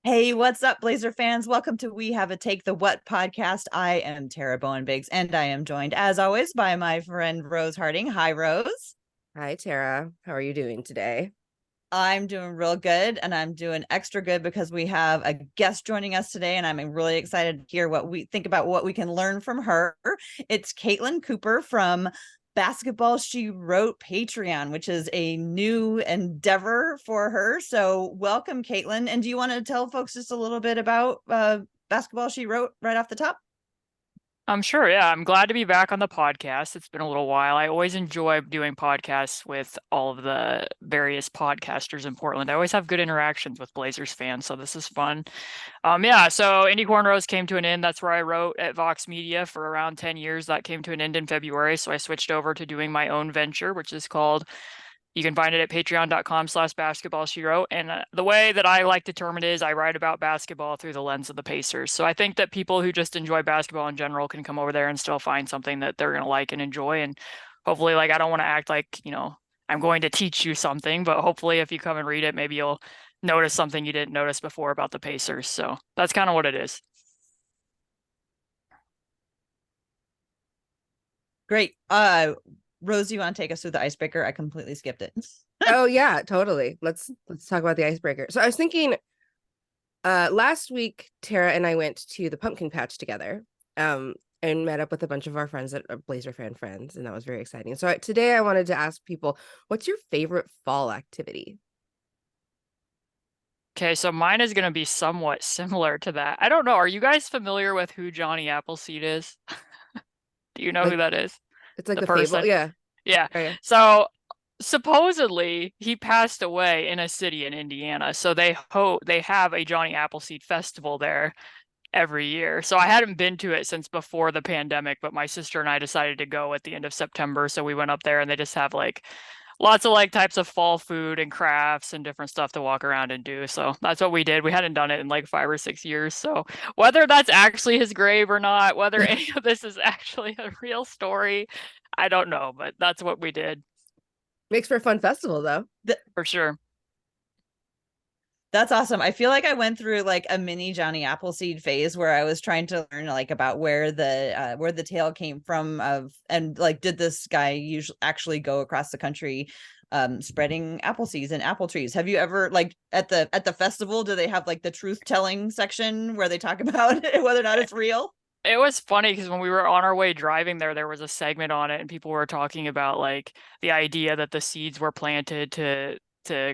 Hey, what's up, Blazer fans? Welcome to We Have a Take the What podcast. I am Tara Bowen Biggs, and I am joined, as always, by my friend Rose Harding. Hi, Rose. Hi, Tara. How are you doing today? I'm doing real good, and I'm doing extra good because we have a guest joining us today, and I'm really excited to hear what we think about what we can learn from her. It's Catlin Cooper from Basketball She Wrote Patreon, which is a new endeavor for her. So welcome, Catlin. And do you want to tell folks just a little bit about Basketball She Wrote right off the top? I'm sure. Yeah, I'm glad to be back on the podcast. It's been a little while. I always enjoy doing podcasts with all of the various podcasters in Portland. I always have good interactions with Blazers fans, so this is fun. Yeah, so Indie Cornrows came to an end. That's where I wrote at Vox Media for around 10 years. That came to an end in February, so I switched over to doing my own venture, which is called you can find it at patreon.com/basketballshewrote. And the way that I like to term it is I write about basketball through the lens of the Pacers. So I think that people who just enjoy basketball in general can come over there and still find something that they're going to like and enjoy. And hopefully, like, I don't want to act like, I'm going to teach you something, but hopefully if you come and read it, maybe you'll notice something you didn't notice before about the Pacers. So that's kind of what it is. Great. Rose, you want to take us through the icebreaker? I completely skipped it. Oh yeah, totally. Let's talk about the icebreaker. So I was thinking last week Tara and I went to the pumpkin patch together and met up with a bunch of our friends that are Blazer fan friends, and that was very exciting. So today I wanted to ask people, what's your favorite fall activity? Okay, so mine is going to be somewhat similar to that. I don't know. Are you guys familiar with who Johnny Appleseed is? Do you know who Like that is? it's like The the fable, person? yeah. Yeah. Oh, yeah. So supposedly he passed away in a city in Indiana. So they have a Johnny Appleseed Festival there every year. So I hadn't been to it since before the pandemic, but my sister and I decided to go at the end of September. So we went up there and they just have like lots of like types of fall food and crafts and different stuff to walk around and do. So that's what we did. We hadn't done it in like 5 or 6 years. So whether that's actually his grave or not, whether any of this is actually a real story, I don't know, but that's what we did Makes for a fun festival though. for sure. That's awesome. I feel like I went through like a mini Johnny Appleseed phase where I was trying to learn like about where the tale came from of, and like, did this guy usually actually go across the country spreading apple seeds and apple trees? Have you ever, like, at the festival, do they have like the truth telling section where they talk about whether or not it's real? It was funny because when we were on our way driving there was a segment on it and people were talking about like the idea that the seeds were planted to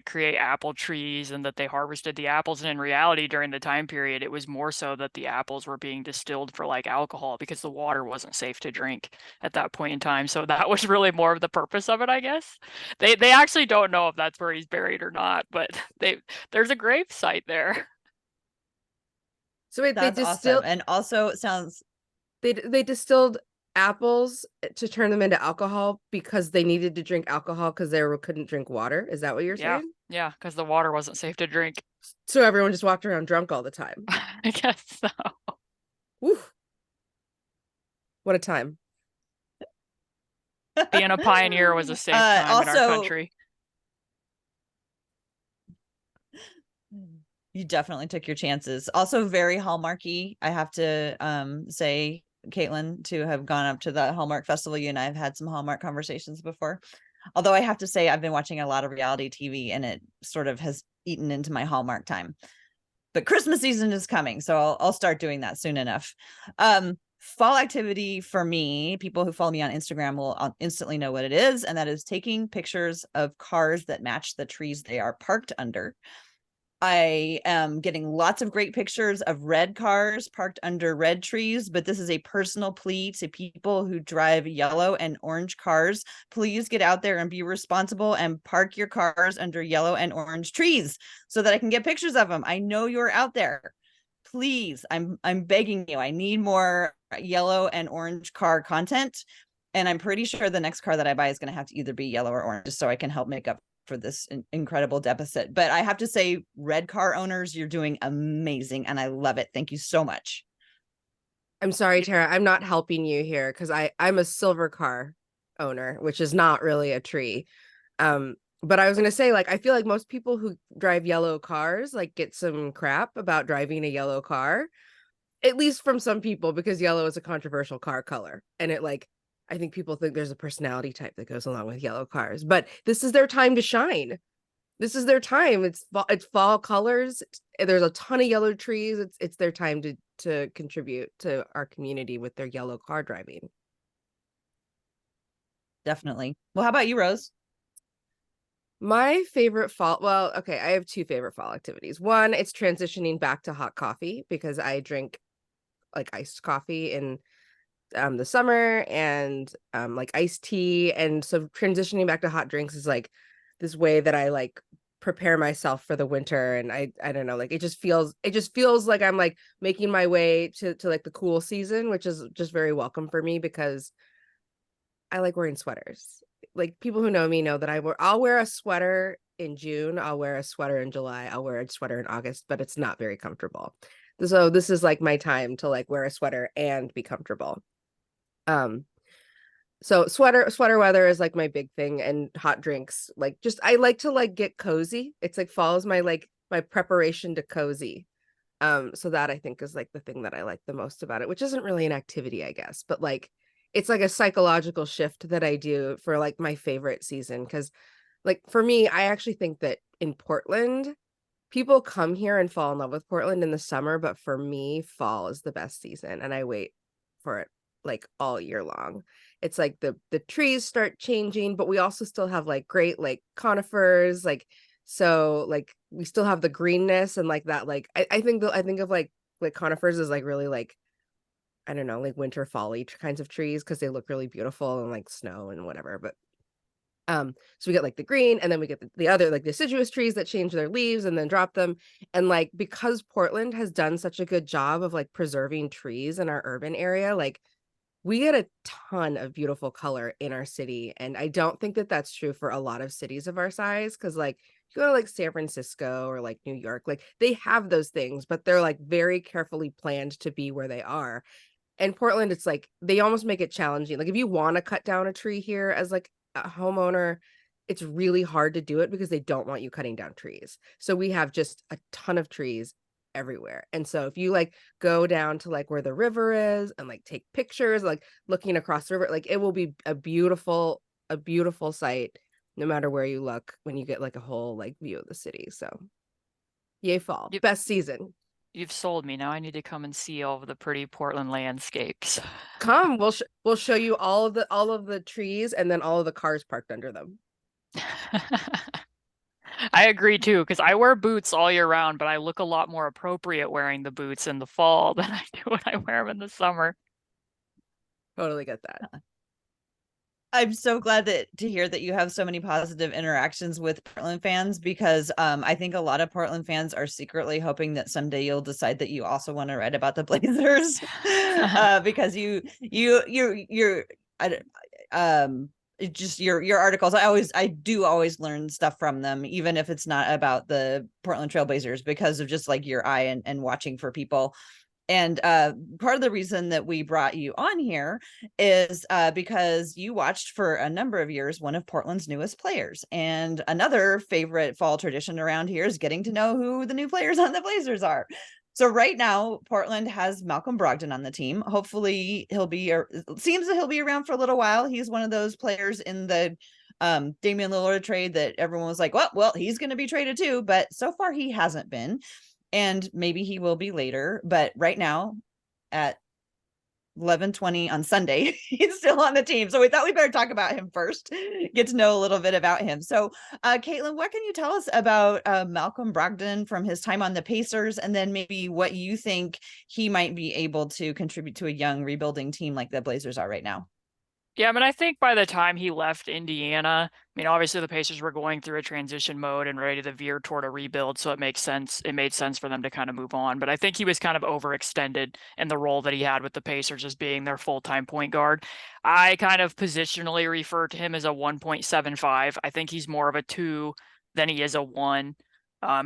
create apple trees and that they harvested the apples. And in reality, during the time period, it was more so that the apples were being distilled for like alcohol because the water wasn't safe to drink at that point in time. So that was really more of the purpose of it, I guess. They actually don't know if that's where he's buried or not, but there's a grave site there. So wait, That's awesome. And also it sounds they distilled apples to turn them into alcohol because they needed to drink alcohol because couldn't drink water. Is that what you're Yeah, saying? yeah, because the water wasn't safe to drink. So everyone just walked around drunk all the time. I guess so. Woo. What a time. Being a pioneer was a safe time in our country. You definitely took your chances. Also very Hallmarky, I have to say, Caitlin, to have gone up to the Hallmark Festival. You and I have had some Hallmark conversations before. Although I have to say I've been watching a lot of reality TV and it sort of has eaten into my Hallmark time. But Christmas season is coming, so I'll start doing that soon enough. Fall activity for me, people who follow me on Instagram will instantly know what it is, and that is taking pictures of cars that match the trees they are parked under. I am getting lots of great pictures of red cars parked under red trees, but this is a personal plea to people who drive yellow and orange cars. Please get out there and be responsible and park your cars under yellow and orange trees so that I can get pictures of them. I know you're out there. Please, I'm begging you. I need more yellow and orange car content. And I'm pretty sure the next car that I buy is going to have to either be yellow or orange so I can help make up for this incredible deficit. But I have to say, red car owners, you're doing amazing and I love it. Thank you so much. I'm sorry, Tara, I'm not helping you here because I'm a silver car owner, which is not really a tree. But I was gonna say, like, I feel like most people who drive yellow cars like get some crap about driving a yellow car, at least from some people, because yellow is a controversial car color, and it like I think people think there's a personality type that goes along with yellow cars. But this is their time to shine. This is their time. It's fall colors. There's a ton of yellow trees. It's their time to contribute to our community with their yellow car driving. Definitely. Well, how about you, Rose? My favorite fall, well, okay, I have two favorite fall activities. One, it's transitioning back to hot coffee because I drink like iced coffee in the summer and like iced tea. And so transitioning back to hot drinks is like this way that I like prepare myself for the winter. And I don't know, like it just feels like I'm like making my way to like the cool season, which is just very welcome for me because I like wearing sweaters. Like people who know me know that I'll wear a sweater in June, I'll wear a sweater in July, I'll wear a sweater in August, but it's not very comfortable. So this is like my time to like wear a sweater and be comfortable. So sweater weather is like my big thing, and hot drinks, like just I like to like get cozy. It's like fall is my preparation to cozy. So that I think is like the thing that I like the most about it, which isn't really an activity, I guess, but like it's like a psychological shift that I do for like my favorite season. Because like for me, I actually think that in Portland, people come here and fall in love with Portland in the summer, but for me, fall is the best season, and I wait for it like all year long. It's like the trees start changing, but we also still have like great like conifers, like so like we still have the greenness and like that like I think of like conifers as like really like I don't know, like winter foliage kinds of trees because they look really beautiful and like snow and whatever. But so we get like the green, and then we get the other like deciduous trees that change their leaves and then drop them. And like because Portland has done such a good job of like preserving trees in our urban area, like we get a ton of beautiful color in our city. And I don't think that that's true for a lot of cities of our size, because like you go to like San Francisco or like New York, like they have those things, but they're like very carefully planned to be where they are. And Portland, it's like they almost make it challenging. Like if you want to cut down a tree here as like a homeowner, it's really hard to do it because they don't want you cutting down trees. So we have just a ton of trees everywhere. And so if you like go down to like where the river is and like take pictures, like looking across the river, like it will be a beautiful sight no matter where you look when you get like a whole like view of the city. So yay fall, best season. You've sold me. Now I need to come and see all of the pretty Portland landscapes. Come, we'll show you all of the trees and then all of the cars parked under them. I agree too, because I wear boots all year round, but I look a lot more appropriate wearing the boots in the fall than I do when I wear them in the summer. Totally get that. I'm so glad to hear that you have so many positive interactions with Portland fans, because I think a lot of Portland fans are secretly hoping that someday you'll decide that you also want to write about the Blazers, because you're just your articles. I do always learn stuff from them, even if it's not about the Portland Trailblazers, because of just like your eye and watching for people. And part of the reason that we brought you on here is because you watched for a number of years one of Portland's newest players. And another favorite fall tradition around here is getting to know who the new players on the Blazers are. So right now, Portland has Malcolm Brogdon on the team. Hopefully seems that he'll be around for a little while. He's one of those players in the Damian Lillard trade that everyone was like, well, he's going to be traded too. But so far he hasn't been. And maybe he will be later, but right now at 11:20 on Sunday, he's still on the team. So we thought we better talk about him first, get to know a little bit about him. So Caitlin, what can you tell us about Malcolm Brogdon from his time on the Pacers, and then maybe what you think he might be able to contribute to a young rebuilding team like the Blazers are right now? Yeah, I mean, I think by the time he left Indiana, I mean, obviously the Pacers were going through a transition mode and ready to veer toward a rebuild, so it makes sense. It made sense for them to kind of move on. But I think he was kind of overextended in the role that he had with the Pacers as being their full-time point guard. I kind of positionally refer to him as a 1.75. I think he's more of a 2 than he is a 1.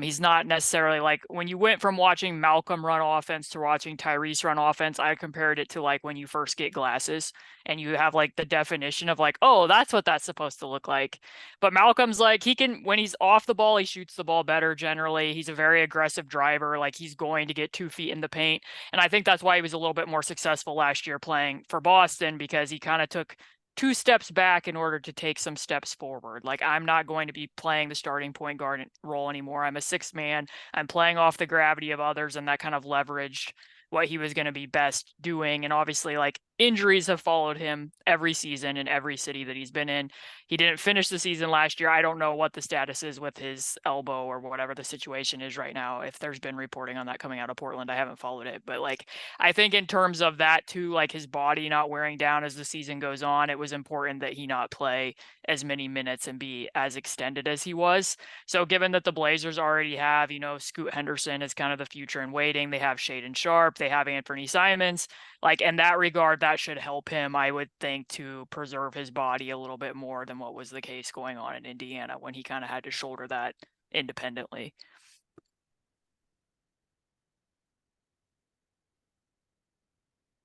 He's not necessarily like when you went from watching Malcolm run offense to watching Tyrese run offense, I compared it to like when you first get glasses and you have like the definition of like, oh, that's what that's supposed to look like. But Malcolm's like, he can, when he's off the ball, he shoots the ball better generally. He's a very aggressive driver. Like he's going to get 2 feet in the paint. And I think that's why he was a little bit more successful last year playing for Boston, because he kind of took 2 steps back in order to take some steps forward. Like I'm not going to be playing the starting point guard role anymore. I'm a 6 man. I'm playing off the gravity of others, and that kind of leveraged what he was going to be best doing. And obviously, like injuries have followed him every season in every city that he's been in. He didn't finish the season last year. I don't know what the status is with his elbow or whatever the situation is right now. If there's been reporting on that coming out of Portland, I haven't followed it. But like, I think in terms of that too, like his body not wearing down as the season goes on, it was important that he not play as many minutes and be as extended as he was. So given that the Blazers already have, Scoot Henderson is kind of the future in waiting. They have Shaedon Sharpe. They have Anfernee Simons. Like in that regard, that should help him, I would think, to preserve his body a little bit more than what was the case going on in Indiana when he kind of had to shoulder that independently.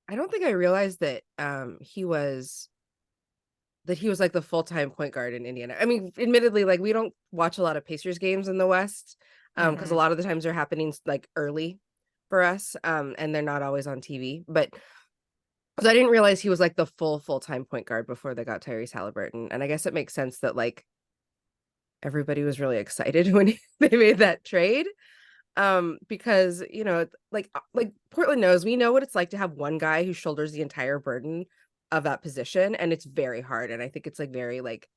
I don't think I realized that he was like the full-time point guard in Indiana. I mean, admittedly, like we don't watch a lot of Pacers games in the West because a lot of the times they're happening like early for us and they're not always on TV. But so I didn't realize he was like the full-time point guard before they got Tyrese Haliburton. And I guess it makes sense that like everybody was really excited when they made that trade. Because like Portland knows, we know what it's like to have one guy who shoulders the entire burden of that position, and it's very hard, and I think it's like very like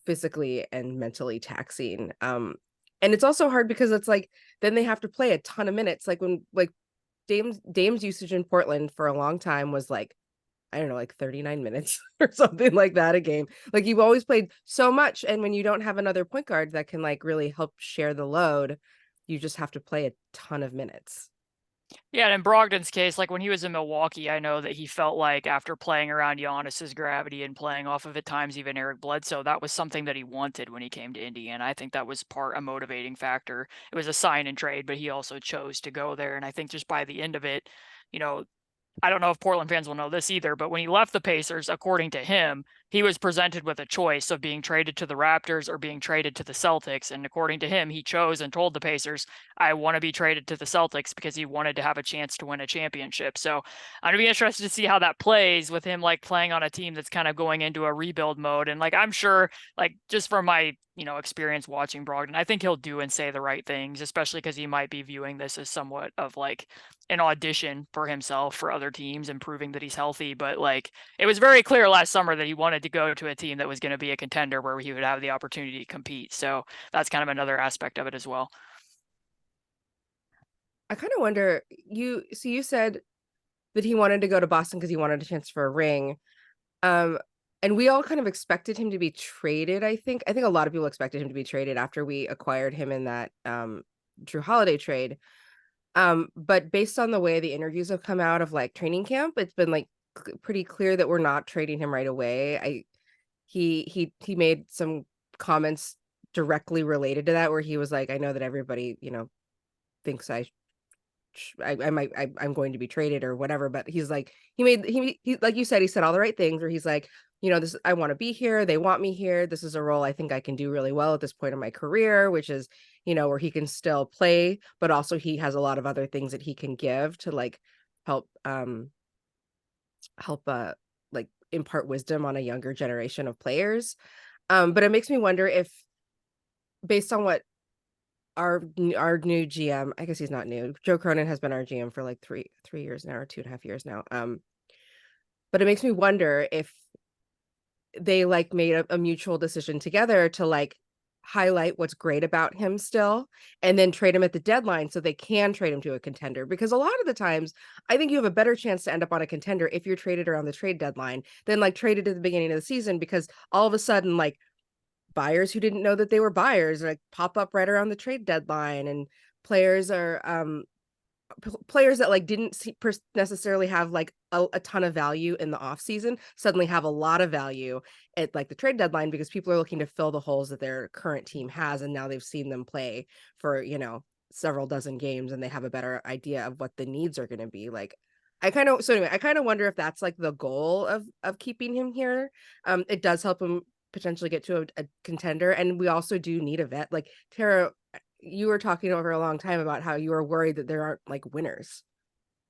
physically and mentally taxing. And it's also hard because it's like then they have to play a ton of minutes. Like when like Dame's usage in Portland for a long time was like, I don't know, like 39 minutes or something like that a game. Like you've always played so much, and when you don't have another point guard that can like really help share the load, you just have to play a ton of minutes. Yeah, and in Brogdon's case, like when he was in Milwaukee, I know that he felt like after playing around Giannis's gravity and playing off of at times even Eric Bledsoe, that was something that he wanted when he came to Indiana. I think that was a motivating factor. It was a sign and trade, but he also chose to go there. And I think just by the end of it, I don't know if Portland fans will know this either, but when he left the Pacers, according to him, he was presented with a choice of being traded to the Raptors or being traded to the Celtics. And according to him, he chose and told the Pacers, I want to be traded to the Celtics because he wanted to have a chance to win a championship. So I'm going to be interested to see how that plays with him like playing on a team that's kind of going into a rebuild mode. And like, I'm sure, like, just from my experience watching Brogdon, I think he'll do and say the right things, especially because he might be viewing this as somewhat of like an audition for himself for other teams and proving that he's healthy. But like, it was very clear last summer that he wanted to go to a team that was going to be a contender where he would have the opportunity to compete. So that's kind of another aspect of it as well. I kind of wonder, you said that he wanted to go to Boston because he wanted a chance for a ring. And we all kind of expected him to be traded. I think a lot of people expected him to be traded after we acquired him in that Drew Holiday trade. But based on the way the interviews have come out of like training camp, it's been like pretty clear that we're not trading him right away. He made some comments directly related to that where he was like, I know that everybody, thinks I'm going to be traded or whatever, but he's like, he like you said, he said all the right things where he's like, this, I want to be here. They want me here. This is a role I think I can do really well at this point in my career, which is, where he can still play, but also he has a lot of other things that he can give to like help like impart wisdom on a younger generation of players. But it makes me wonder if, based on what our new GM, I guess he's not new, Joe Cronin has been our GM for like three years now, or 2.5 years now. But it makes me wonder if they like made a mutual decision together to like highlight what's great about him still, and then trade him at the deadline so they can trade him to a contender. Because a lot of the times, I think you have a better chance to end up on a contender if you're traded around the trade deadline than like traded at the beginning of the season, because all of a sudden, like buyers who didn't know that they were buyers like pop up right around the trade deadline, and players are players that like didn't necessarily have like a ton of value in the off season suddenly have a lot of value at like the trade deadline, because people are looking to fill the holes that their current team has, and now they've seen them play for, you know, several dozen games, and they have a better idea of what the needs are going to be. Like, I kind of wonder if that's like the goal of keeping him here. It does help him potentially get to a contender, and we also do need a vet. Like, Tara, you were talking over a long time about how you were worried that there aren't like winners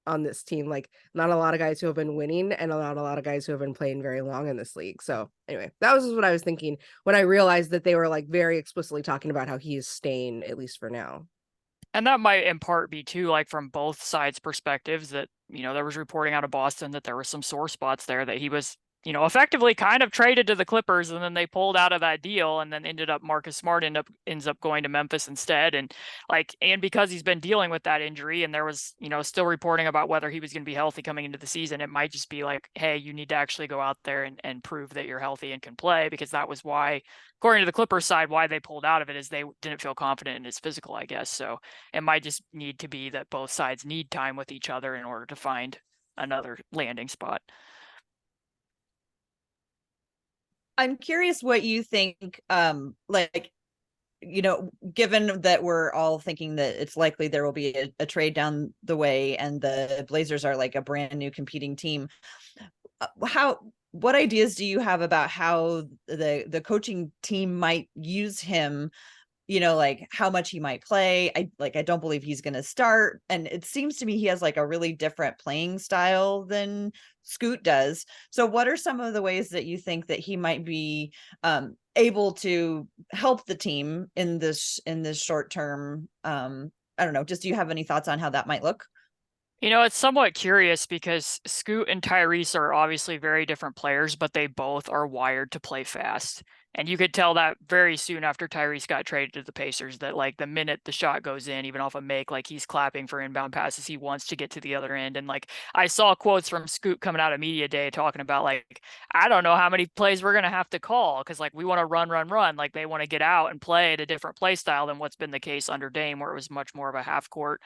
on this team. Like, not a lot of guys who have been winning, and not a lot of guys who have been playing very long in this league. So anyway, that was just what I was thinking when I realized that they were like very explicitly talking about how he is staying, at least for now. And that might in part be too, like from both sides' perspectives, that, you know, there was reporting out of Boston that there were some sore spots there, that he was, you know, effectively kind of traded to the Clippers, and then they pulled out of that deal, and then ended up Marcus Smart ends up going to Memphis instead. And like, and because he's been dealing with that injury, and there was, you know, still reporting about whether he was going to be healthy coming into the season, it might just be like, hey, you need to actually go out there and prove that you're healthy and can play, because that was why, according to the Clippers side, why they pulled out of it is they didn't feel confident in his physical, I guess. So it might just need to be that both sides need time with each other in order to find another landing spot. I'm curious what you think, like, you know, given that we're all thinking that it's likely there will be a trade down the way, and the Blazers are like a brand new competing team, what ideas do you have about how the coaching team might use him? You know, like how much he might play. I don't believe he's going to start. And it seems to me he has like a really different playing style than Scoot does. So what are some of the ways that you think that he might be able to help the team in this short term? I don't know. Just, do you have any thoughts on how that might look? You know, it's somewhat curious because Scoot and Tyrese are obviously very different players, but they both are wired to play fast. And you could tell that very soon after Tyrese got traded to the Pacers, that like the minute the shot goes in, even off a make, like he's clapping for inbound passes. He wants to get to the other end. And like I saw quotes from Scoot coming out of media day talking about like, I don't know how many plays we're going to have to call, because like we want to run. Like they want to get out and play at a different play style than what's been the case under Dame, where it was much more of a half court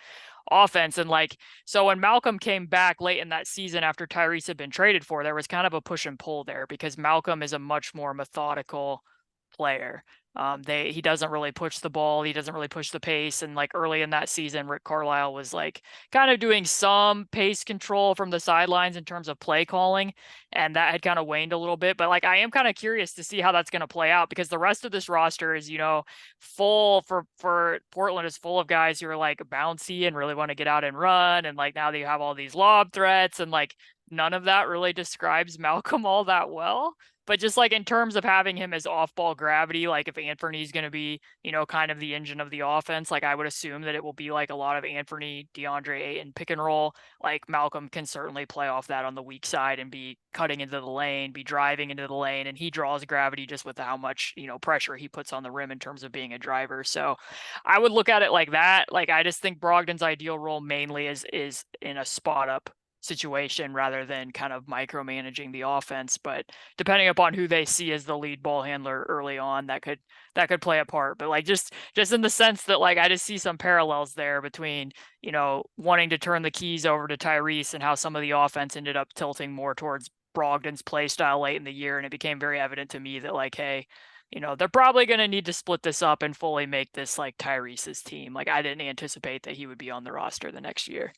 offense. And like, so when Malcolm came back late in that season after Tyrese had been traded for, there was kind of a push and pull there, because Malcolm is a much more methodical player. He doesn't really push the ball. He doesn't really push the pace. And like early in that season, Rick Carlisle was like kind of doing some pace control from the sidelines in terms of play calling. And that had kind of waned a little bit. But like, I am kind of curious to see how that's going to play out, because the rest of this roster is, you know, full for Portland is full of guys who are like bouncy and really want to get out and run. And like now they have all these lob threats, and like none of that really describes Malcolm all that well. But just like in terms of having him as off-ball gravity, like if Anfernee's going to be, you know, kind of the engine of the offense, like I would assume that it will be like a lot of Anfernee, DeAndre Ayton pick and roll. Like Malcolm can certainly play off that on the weak side and be cutting into the lane, be driving into the lane, and he draws gravity just with how much, you know, pressure he puts on the rim in terms of being a driver. So I would look at it like that. Like I just think Brogdon's ideal role mainly is in a spot up situation rather than kind of micromanaging the offense. But depending upon who they see as the lead ball handler early on, that could play a part. But like just in the sense that like I just see some parallels there between, you know, wanting to turn the keys over to Tyrese and how some of the offense ended up tilting more towards Brogdon's play style late in the year. And it became very evident to me that like, hey, you know, they're probably going to need to split this up and fully make this like Tyrese's team. Like I didn't anticipate that he would be on the roster the next year.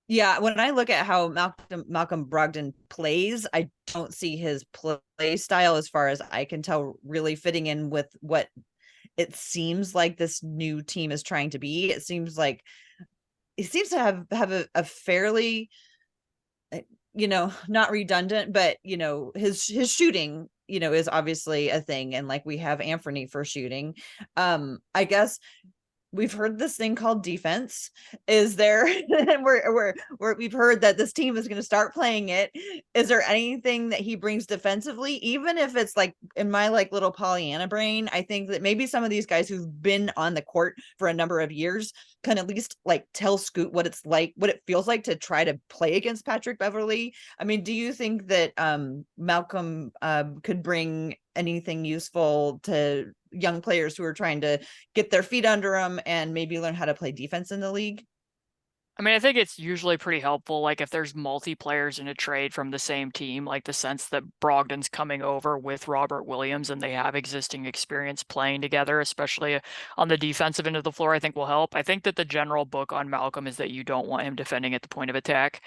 Yeah, when I look at how Malcolm Brogdon plays, I don't see his play style, as far as I can tell, really fitting in with what it seems like this new team is trying to be. It seems like he seems to have a fairly, you know, not redundant, but you know, his shooting, you know, is obviously a thing, and like we have Anfernee for shooting. I guess we've heard this thing called defense. Is there, we've heard that this team is going to start playing it. Is there anything that he brings defensively, even if it's like in my like little Pollyanna brain? I think that maybe some of these guys who've been on the court for a number of years can at least like tell Scoot what it's like, what it feels like to try to play against Patrick Beverley. I mean, do you think that Malcolm could bring anything useful to young players who are trying to get their feet under them and maybe learn how to play defense in the league? I mean, I think it's usually pretty helpful, like if there's multiplayers in a trade from the same team, like the sense that Brogdon's coming over with Robert Williams and they have existing experience playing together, especially on the defensive end of the floor, I think will help. I think that the general book on Malcolm is that you don't want him defending at the point of attack.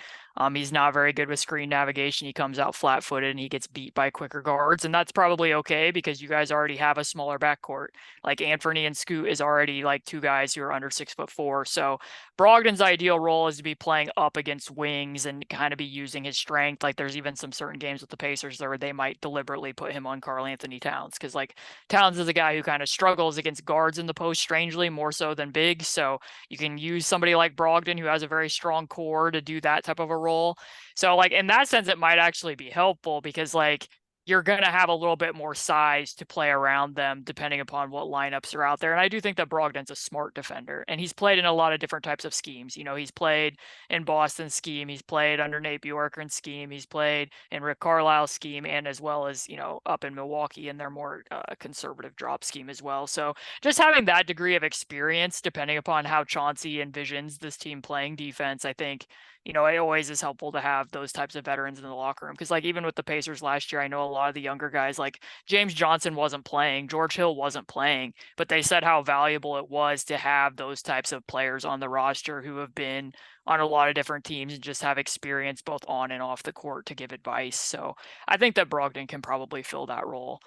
He's not very good with screen navigation. He comes out flat-footed and he gets beat by quicker guards, and that's probably okay because you guys already have a smaller backcourt. Like Anfernee and Scoot is already like two guys who are under 6'4", so Brogdon's ideal role is to be playing up against wings and kind of be using his strength. Like there's even some certain games with the Pacers where they might deliberately put him on Karl-Anthony Towns because like Towns is a guy who kind of struggles against guards in the post strangely more so than big. So you can use somebody like Brogdon who has a very strong core to do that type of a role. So like in that sense, it might actually be helpful because like you're going to have a little bit more size to play around them depending upon what lineups are out there. And I do think that Brogdon's a smart defender and he's played in a lot of different types of schemes. You know, he's played in Boston's scheme. He's played under Nate Bjorkgren's scheme. He's played in Rick Carlisle's scheme and as well as, you know, up in Milwaukee in their more conservative drop scheme as well. So just having that degree of experience, depending upon how Chauncey envisions this team playing defense, I think, you know, it always is helpful to have those types of veterans in the locker room. Because, like, even with the Pacers last year, I know a lot of the younger guys, like James Johnson wasn't playing, George Hill wasn't playing, but they said how valuable it was to have those types of players on the roster who have been on a lot of different teams and just have experience both on and off the court to give advice. So I think that Brogdon can probably fill that role.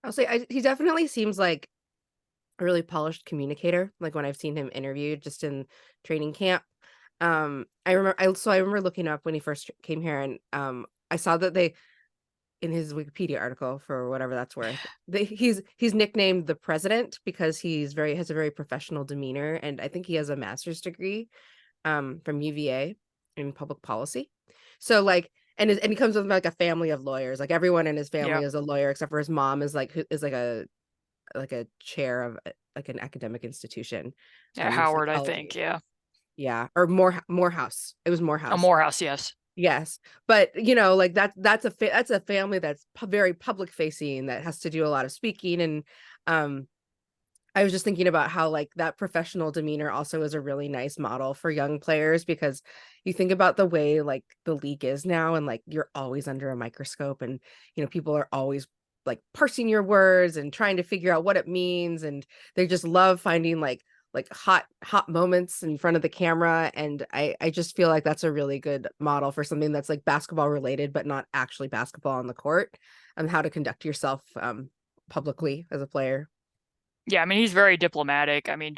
I'll say he definitely seems like a really polished communicator, like when I've seen him interviewed just in training camp. I remember looking up when he first came here, and I saw that they, in his Wikipedia article, for whatever that's worth, he's nicknamed the president because has a very professional demeanor, and I think he has a master's degree from UVA in public policy. So like, and he comes with like a family of lawyers. Like everyone in his family is a lawyer except for his mom is like a chair of like an academic institution. Yeah, Howard, I think. Yeah, or Morehouse. It was Morehouse. Morehouse, yes. Yes, but you know, like that's a family that's very public facing that has to do a lot of speaking, and I was just thinking about how like that professional demeanor also is a really nice model for young players, because you think about the way like the league is now, and like you're always under a microscope, and you know people are always like parsing your words and trying to figure out what it means, and they just love finding like hot moments in front of the camera. And I just feel like that's a really good model for something that's like basketball related but not actually basketball on the court, and how to conduct yourself publicly as a player. Yeah, I mean, he's very diplomatic. I mean,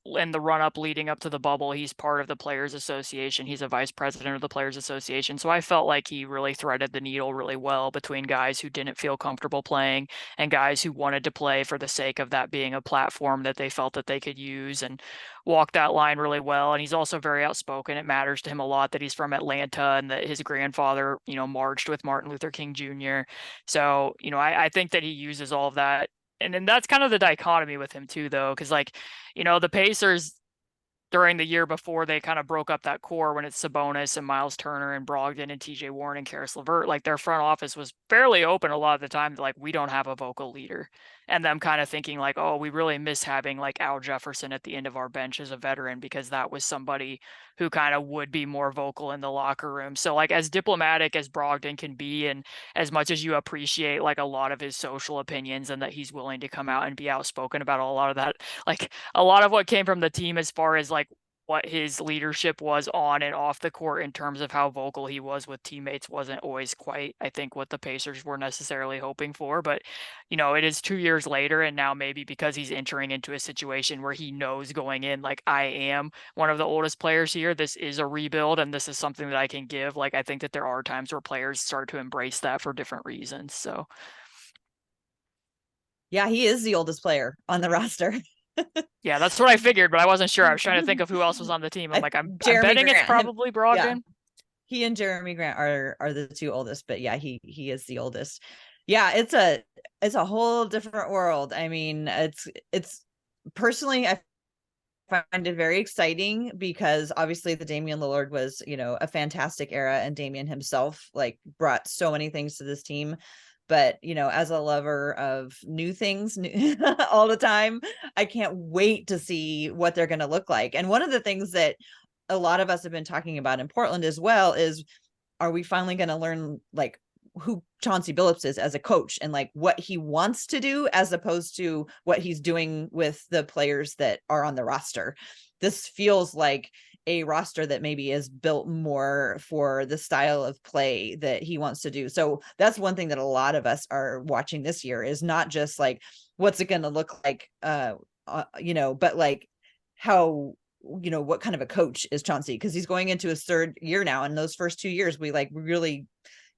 in the run-up leading up to the bubble, he's part of the Players Association. He's a vice president of the Players Association. So I felt like he really threaded the needle really well between guys who didn't feel comfortable playing and guys who wanted to play for the sake of that being a platform that they felt that they could use, and walked that line really well. And he's also very outspoken. It matters to him a lot that he's from Atlanta and that his grandfather, you know, marched with Martin Luther King Jr. So, you know, I think that he uses all of that. And then that's kind of the dichotomy with him too, though, because like, you know, the Pacers during the year before they kind of broke up that core when it's Sabonis and Miles Turner and Brogdon and TJ Warren and Karis LeVert, like their front office was fairly open a lot of the time. Like, we don't have a vocal leader, and them kind of thinking like, oh, we really miss having like Al Jefferson at the end of our bench as a veteran, because that was somebody who kind of would be more vocal in the locker room. So like, as diplomatic as Brogdon can be, and as much as you appreciate like a lot of his social opinions and that he's willing to come out and be outspoken about a lot of that, like a lot of what came from the team as far as like what his leadership was on and off the court in terms of how vocal he was with teammates wasn't always quite, I think, what the Pacers were necessarily hoping for. But, you know, it is 2 years later, and now maybe because he's entering into a situation where he knows going in, like, I am one of the oldest players here, this is a rebuild, and this is something that I can give. Like, I think that there are times where players start to embrace that for different reasons. So Yeah, he is the oldest player on the roster. yeah, that's what I figured, but I wasn't sure. I was trying to think of who else was on the team. I'm betting it's probably Brogdon. Yeah. He and Jermi Grant are the two oldest, but yeah, he is the oldest. Yeah, it's a whole different world. I mean, it's personally, I find it very exciting because obviously the Damian Lillard was, a fantastic era, and Damian himself like brought so many things to this team. But, as a lover of new things all the time, I can't wait to see what they're going to look like. And one of the things that a lot of us have been talking about in Portland as well is, are we finally going to learn like who Chauncey Billups is as a coach and like what he wants to do as opposed to what he's doing with the players that are on the roster. This feels like a roster that maybe is built more for the style of play that he wants to do. So that's one thing that a lot of us are watching this year, is not just like, what's it going to look like, but like how, what kind of a coach is Chauncey? Because he's going into his third year now. And those first 2 years, we like really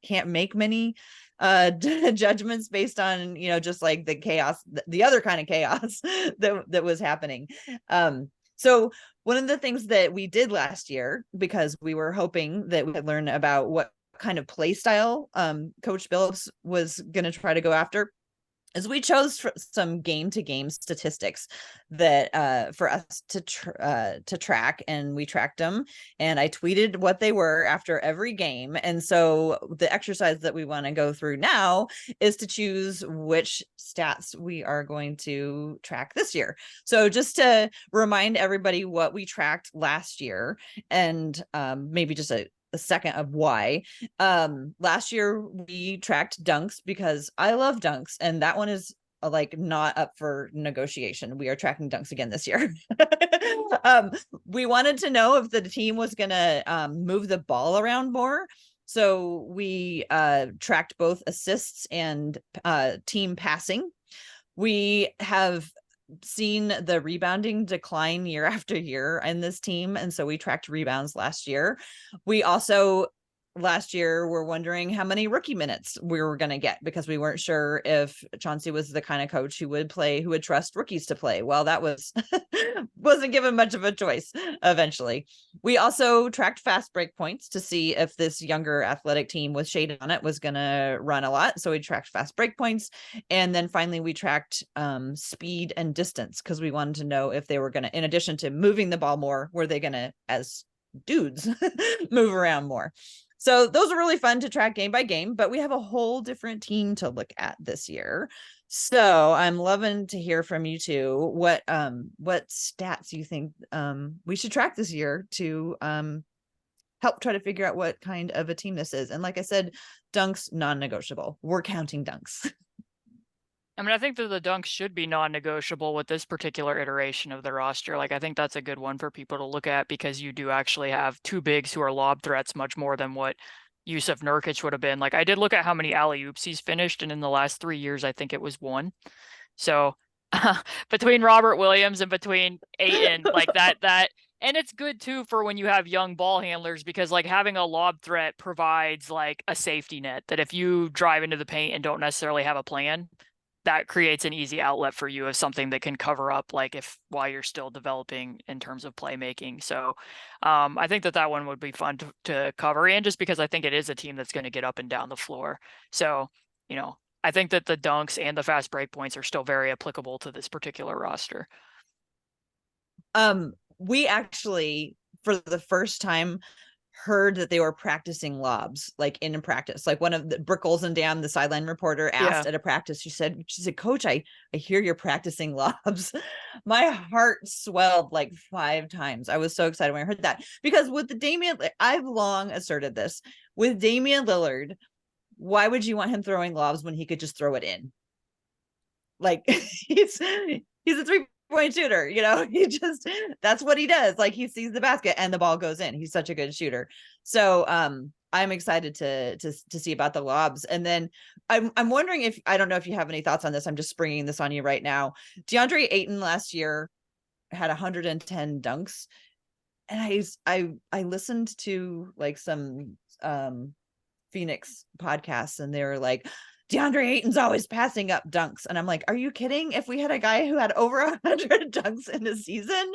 can't make many judgments based on, just like the chaos, the other kind of chaos that was happening. So one of the things that we did last year, because we were hoping that we could learn about what kind of play style Coach Billups was going to try to go after, is we chose some game-to-game statistics that for us to track, and we tracked them, and I tweeted what they were after every game. And so the exercise that we want to go through now is to choose which stats we are going to track this year. So just to remind everybody what we tracked last year, and maybe just a second of why. Last year we tracked dunks because I love dunks, and that one is like not up for negotiation. We are tracking dunks again this year. We wanted to know if the team was going to move the ball around more. So we tracked both assists and team passing. We have seen the rebounding decline year after year in this team, and so we tracked rebounds last year. We also last year were wondering how many rookie minutes we were going to get, because we weren't sure if Chauncey was the kind of coach who would trust rookies to play. Well, that wasn't given much of a choice eventually. We also tracked fast break points to see if this younger athletic team with Shaedon on it was going to run a lot. So we tracked fast break points. And then finally we tracked speed and distance, because we wanted to know if they were going to, in addition to moving the ball more, were they going to, as dudes, move around more. So those are really fun to track game by game, but we have a whole different team to look at this year. So I'm loving to hear from you two what stats you think we should track this year to help try to figure out what kind of a team this is. And like I said, dunks non-negotiable. We're counting dunks. I mean, I think that the dunks should be non-negotiable with this particular iteration of the roster. Like, I think that's a good one for people to look at, because you do actually have two bigs who are lob threats much more than what Jusuf Nurkic would have been. Like, I did look at how many alley-oops he's finished, and in the last 3 years, I think it was 1. So between Robert Williams and between Ayton, like that, and it's good too for when you have young ball handlers, because like having a lob threat provides like a safety net that if you drive into the paint and don't necessarily have a plan, that creates an easy outlet for you of something that can cover up, like while you're still developing in terms of playmaking. So I think that one would be fun to cover, and just because I think it is a team that's going to get up and down the floor. So, I think that the dunks and the fast break points are still very applicable to this particular roster. We actually, for the first time, heard that they were practicing lobs, like in practice. Like one of the Brickles and Dan, the sideline reporter, asked at a practice, she said, Coach, I hear you're practicing lobs. My heart swelled like 5 times. I was so excited when I heard that, because with I've long asserted this, with Damian Lillard, why would you want him throwing lobs when he could just throw it in? Like he's a 3-point shooter, that's what he does. Like, he sees the basket and the ball goes in. He's such a good shooter. So I'm excited to see about the lobs. And then I'm wondering I don't know if you have any thoughts on this. I'm just springing this on you right now. DeAndre Ayton last year had 110 dunks, and I listened to like some Phoenix podcasts, and they were like, DeAndre Ayton's always passing up dunks. And I'm like, are you kidding? If we had a guy who had over 100 dunks in a season,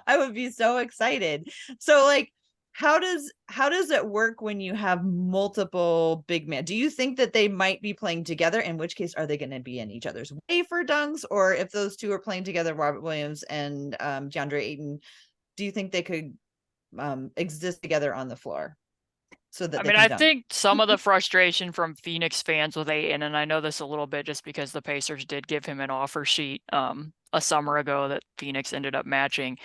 I would be so excited. So like, how does it work when you have multiple big men? Do you think that they might be playing together? In which case, are they going to be in each other's way for dunks? Or if those two are playing together, Robert Williams and DeAndre Ayton, do you think they could exist together on the floor so that I they mean, can I dunk? think some of the frustration from Phoenix fans with Ayton, and I know this a little bit just because the Pacers did give him an offer sheet a summer ago that Phoenix ended up matching,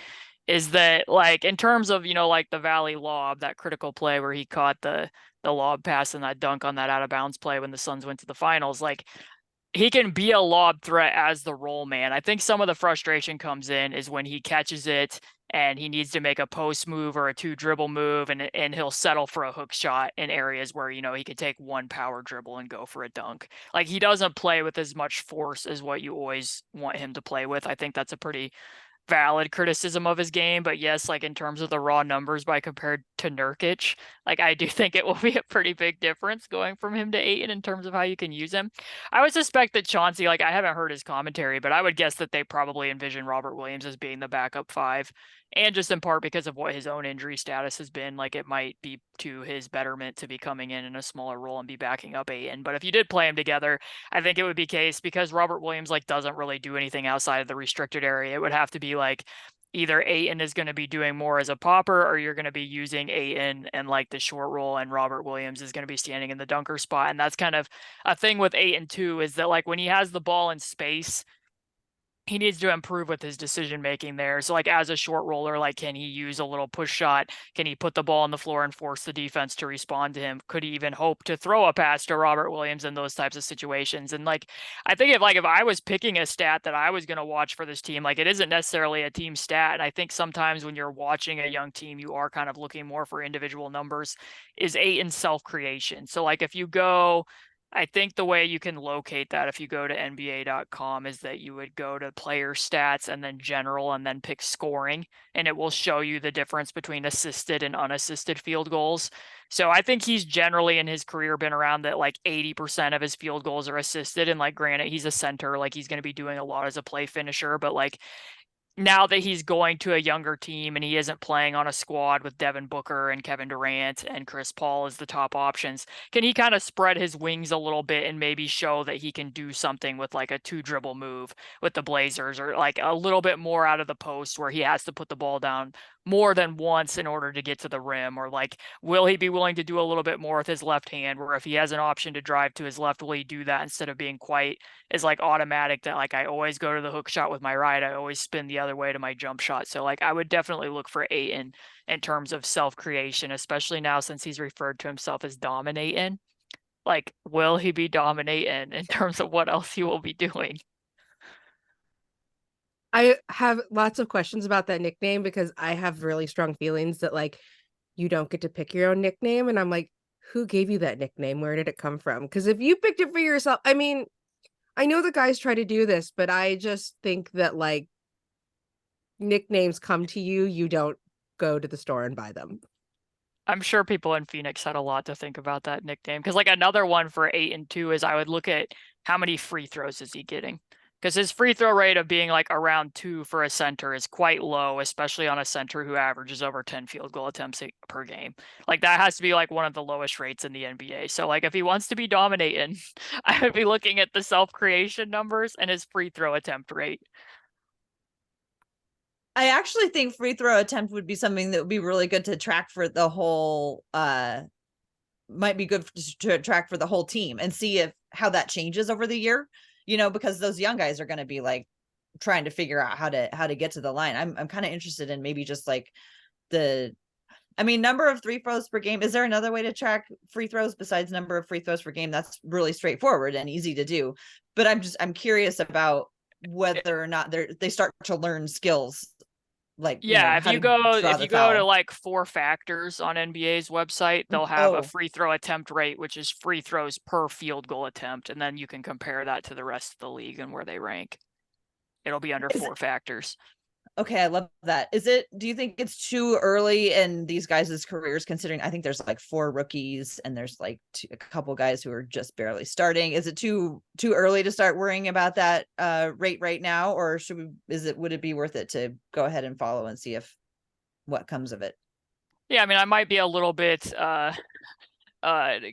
is that like in terms of, like the Valley lob, that critical play where he caught the lob pass and that dunk on that out of bounds play when the Suns went to the finals, like he can be a lob threat as the roll man. I think some of the frustration comes in is when he catches it and he needs to make a post move or a two dribble move, and he'll settle for a hook shot in areas where, he could take one power dribble and go for a dunk. Like he doesn't play with as much force as what you always want him to play with. I think that's a pretty valid criticism of his game, but yes, like in terms of the raw numbers by compared to Nurkic, like I do think it will be a pretty big difference going from him to Ayton in terms of how you can use him. I would suspect that Chauncey, like I haven't heard his commentary, but I would guess that they probably envision Robert Williams as being the backup five, and just in part because of what his own injury status has been, like it might be to his betterment to be coming in a smaller role and be backing up Ayton. But if you did play him together, I think it would be case because Robert Williams like doesn't really do anything outside of the restricted area. It would have to be like either Ayton is going to be doing more as a popper, or you're going to be using Ayton and like the short roll, and Robert Williams is going to be standing in the dunker spot. And that's kind of a thing with Ayton too, is that like when he has the ball in space, he needs to improve with his decision making there. So like as a short roller, like can he use a little push shot? Can he put the ball on the floor and force the defense to respond to him? Could he even hope to throw a pass to Robert Williams in those types of situations? And like I think if I was picking a stat that I was going to watch for this team, like it isn't necessarily a team stat. And I think sometimes when you're watching a young team, you are kind of looking more for individual numbers, is Ayton's self-creation. So like if you go, I think the way you can locate that if you go to NBA.com is that you would go to player stats and then general and then pick scoring, and it will show you the difference between assisted and unassisted field goals. So I think he's generally in his career been around that like 80% of his field goals are assisted. And like granted, he's a center, like he's going to be doing a lot as a play finisher, but like now that he's going to a younger team and he isn't playing on a squad with Devin Booker and Kevin Durant and Chris Paul as the top options, can he kind of spread his wings a little bit and maybe show that he can do something with like a two dribble move with the Blazers, or like a little bit more out of the post where he has to put the ball down more than once in order to get to the rim? Or like, will he be willing to do a little bit more with his left hand, where if he has an option to drive to his left, will he do that instead of being quite as like automatic that like I always go to the hook shot with my right, I always spin the other way to my jump shot? So like I would definitely look for Ayton in terms of self-creation, especially now since he's referred to himself as dominating. Like, will he be dominating in terms of what else he will be doing? I have lots of questions about that nickname because I have really strong feelings that like you don't get to pick your own nickname, and I'm like, who gave you that nickname? Where did it come from? Because if you picked it for yourself, I mean, I know the guys try to do this, but I just think that like nicknames come to you, you don't go to the store and buy them. I'm sure people in Phoenix had a lot to think about that nickname. Because like another one for Ayton too is I would look at how many free throws is he getting? Because his free throw rate of being like around 2 for a center is quite low, especially on a center who averages over 10 field goal attempts per game. Like that has to be like one of the lowest rates in the NBA. So like if he wants to be dominating, I would be looking at the self-creation numbers and his free throw attempt rate. I actually think free throw attempt would be something that would be really good to track for the whole might be good to track for the whole team and see if how that changes over the year, because those young guys are going to be like trying to figure out how to get to the line. I'm kind of interested in maybe just like number of free throws per game. Is there another way to track free throws besides number of free throws per game? That's really straightforward and easy to do, but I'm curious about whether or not they start to learn skills. Like, yeah, if you go to foul. like 4 factors on NBA's website, they'll have a free throw attempt rate, which is free throws per field goal attempt, and then you can compare that to the rest of the league and where they rank. It'll be under 4 factors. Okay, I love that. Do you think it's too early in these guys' careers, considering I think there's like 4 rookies and there's like a couple guys who are just barely starting? Is it too early to start worrying about that rate right now, or would it be worth it to go ahead and follow and see if what comes of it? Yeah, I mean, I might be a little bit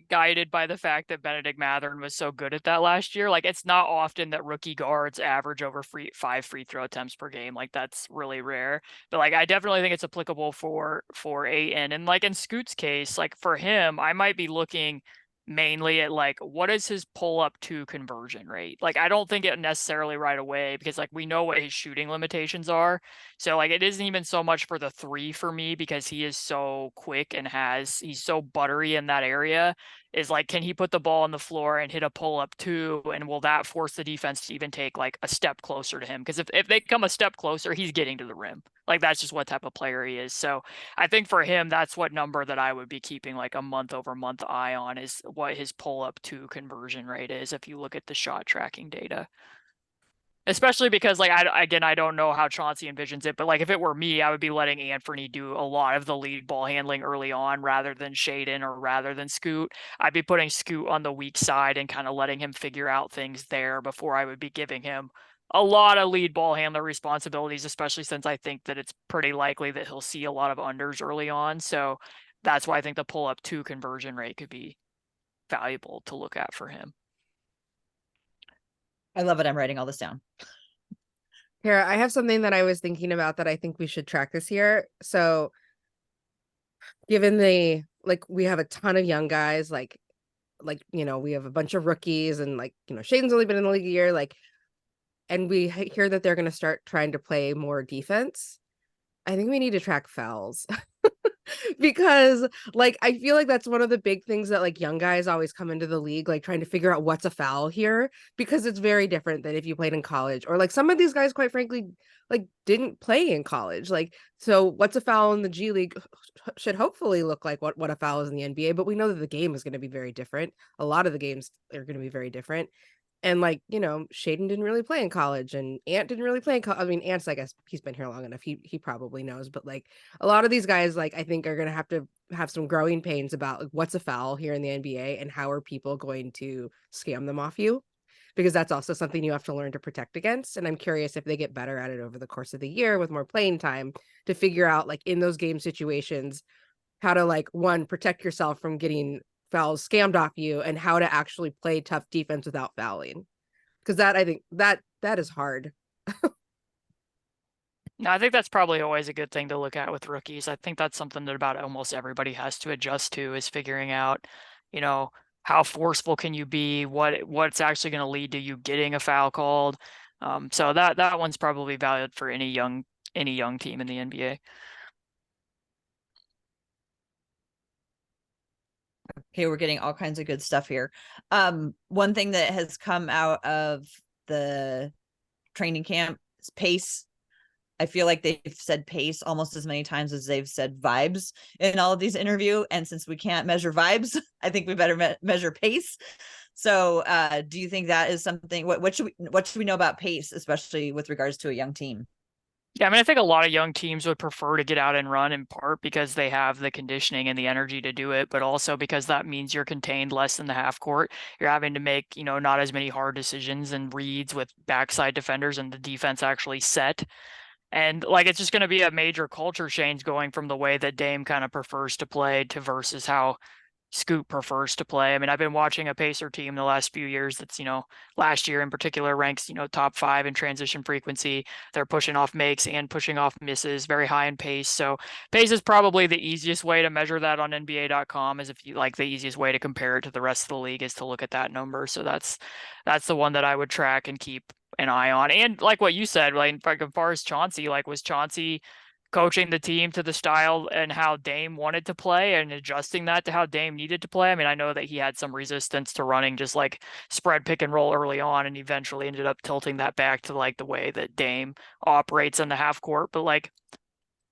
guided by the fact that Benedict Mathurin was so good at that last year. Like, it's not often that rookie guards average over 5 free throw attempts per game. Like, that's really rare. But like, I definitely think it's applicable for Ayton. And like in Scoot's case, like for him, I might be looking mainly at like what is his pull up to conversion rate. Like, I don't think it necessarily right away, because like we know what his shooting limitations are. So like it isn't even so much for the three for me, because he is so quick and he's so buttery in that area. Is like, can he put the ball on the floor and hit a pull up too? And will that force the defense to even take like a step closer to him? Because if they come a step closer, he's getting to the rim. Like, that's just what type of player he is. So I think for him, that's what number that I would be keeping like a month over month eye on, is what his pull up to conversion rate is if you look at the shot tracking data. Especially because, like, I don't know how Chauncey envisions it, but like if it were me, I would be letting Anfernee do a lot of the lead ball handling early on rather than Shaedon or rather than Scoot. I'd be putting Scoot on the weak side and kind of letting him figure out things there before I would be giving him a lot of lead ball handler responsibilities, especially since I think that it's pretty likely that he'll see a lot of unders early on. So that's why I think the pull up to conversion rate could be valuable to look at for him. I love it. I'm writing all this down. Tara, I have something that I was thinking about that I think we should track this year. So given we have a ton of young guys, like, we have a bunch of rookies, and like, Shaedon's only been in the league a year, like, and we hear that they're going to start trying to play more defense. I think we need to track fouls. Because like I feel like that's one of the big things that like young guys always come into the league like trying to figure out what's a foul here, because it's very different than if you played in college, or like some of these guys quite frankly like didn't play in college. Like, so what's a foul in the G League should hopefully look like what a foul is in the NBA, but we know that the game is going to be very different. A lot of the games are going to be very different. And like, Shaedon didn't really play in college, and Ant didn't really play in college. I mean, Ant's, I guess he's been here long enough. He probably knows, but like a lot of these guys, like, I think are going to have some growing pains about like, what's a foul here in the NBA and how are people going to scam them off you? Because that's also something you have to learn to protect against. And I'm curious if they get better at it over the course of the year with more playing time to figure out like in those game situations, how to like, one, protect yourself from getting fouls scammed off you, and how to actually play tough defense without fouling. Because that, I think that is hard. No, I think that's probably always a good thing to look at with rookies. I think that's something that about almost everybody has to adjust to, is figuring out, you know, how forceful can you be? What's actually going to lead to you getting a foul called? So that one's probably valid for any young team in the NBA. Okay, we're getting all kinds of good stuff here. One thing that has come out of the training camp is pace. I feel like they've said pace almost as many times as they've said vibes in all of these interviews. And since we can't measure vibes, I think we better measure pace. So do you think that is something, what should we know about pace, especially with regards to a young team? Yeah, I mean, I think a lot of young teams would prefer to get out and run, in part because they have the conditioning and the energy to do it, but also because that means you're contained less in the half court. You're having to make, not as many hard decisions and reads with backside defenders, and the defense actually set. And like, it's just going to be a major culture change going from the way that Dame kind of prefers to play to versus how Scoot prefers to play. I mean, I've been watching a Pacer team the last few years that's, last year in particular ranks, top 5 in transition frequency. They're pushing off makes and pushing off misses, very high in pace. So pace is probably the easiest way to measure that on NBA.com, is if you like, the easiest way to compare it to the rest of the league is to look at that number. So that's the one that I would track and keep an eye on. And like what you said, like as far as Chauncey, like, was Chauncey coaching the team to the style and how Dame wanted to play and adjusting that to how Dame needed to play? I mean, I know that he had some resistance to running just like spread pick and roll early on, and eventually ended up tilting that back to like the way that Dame operates in the half court. But like,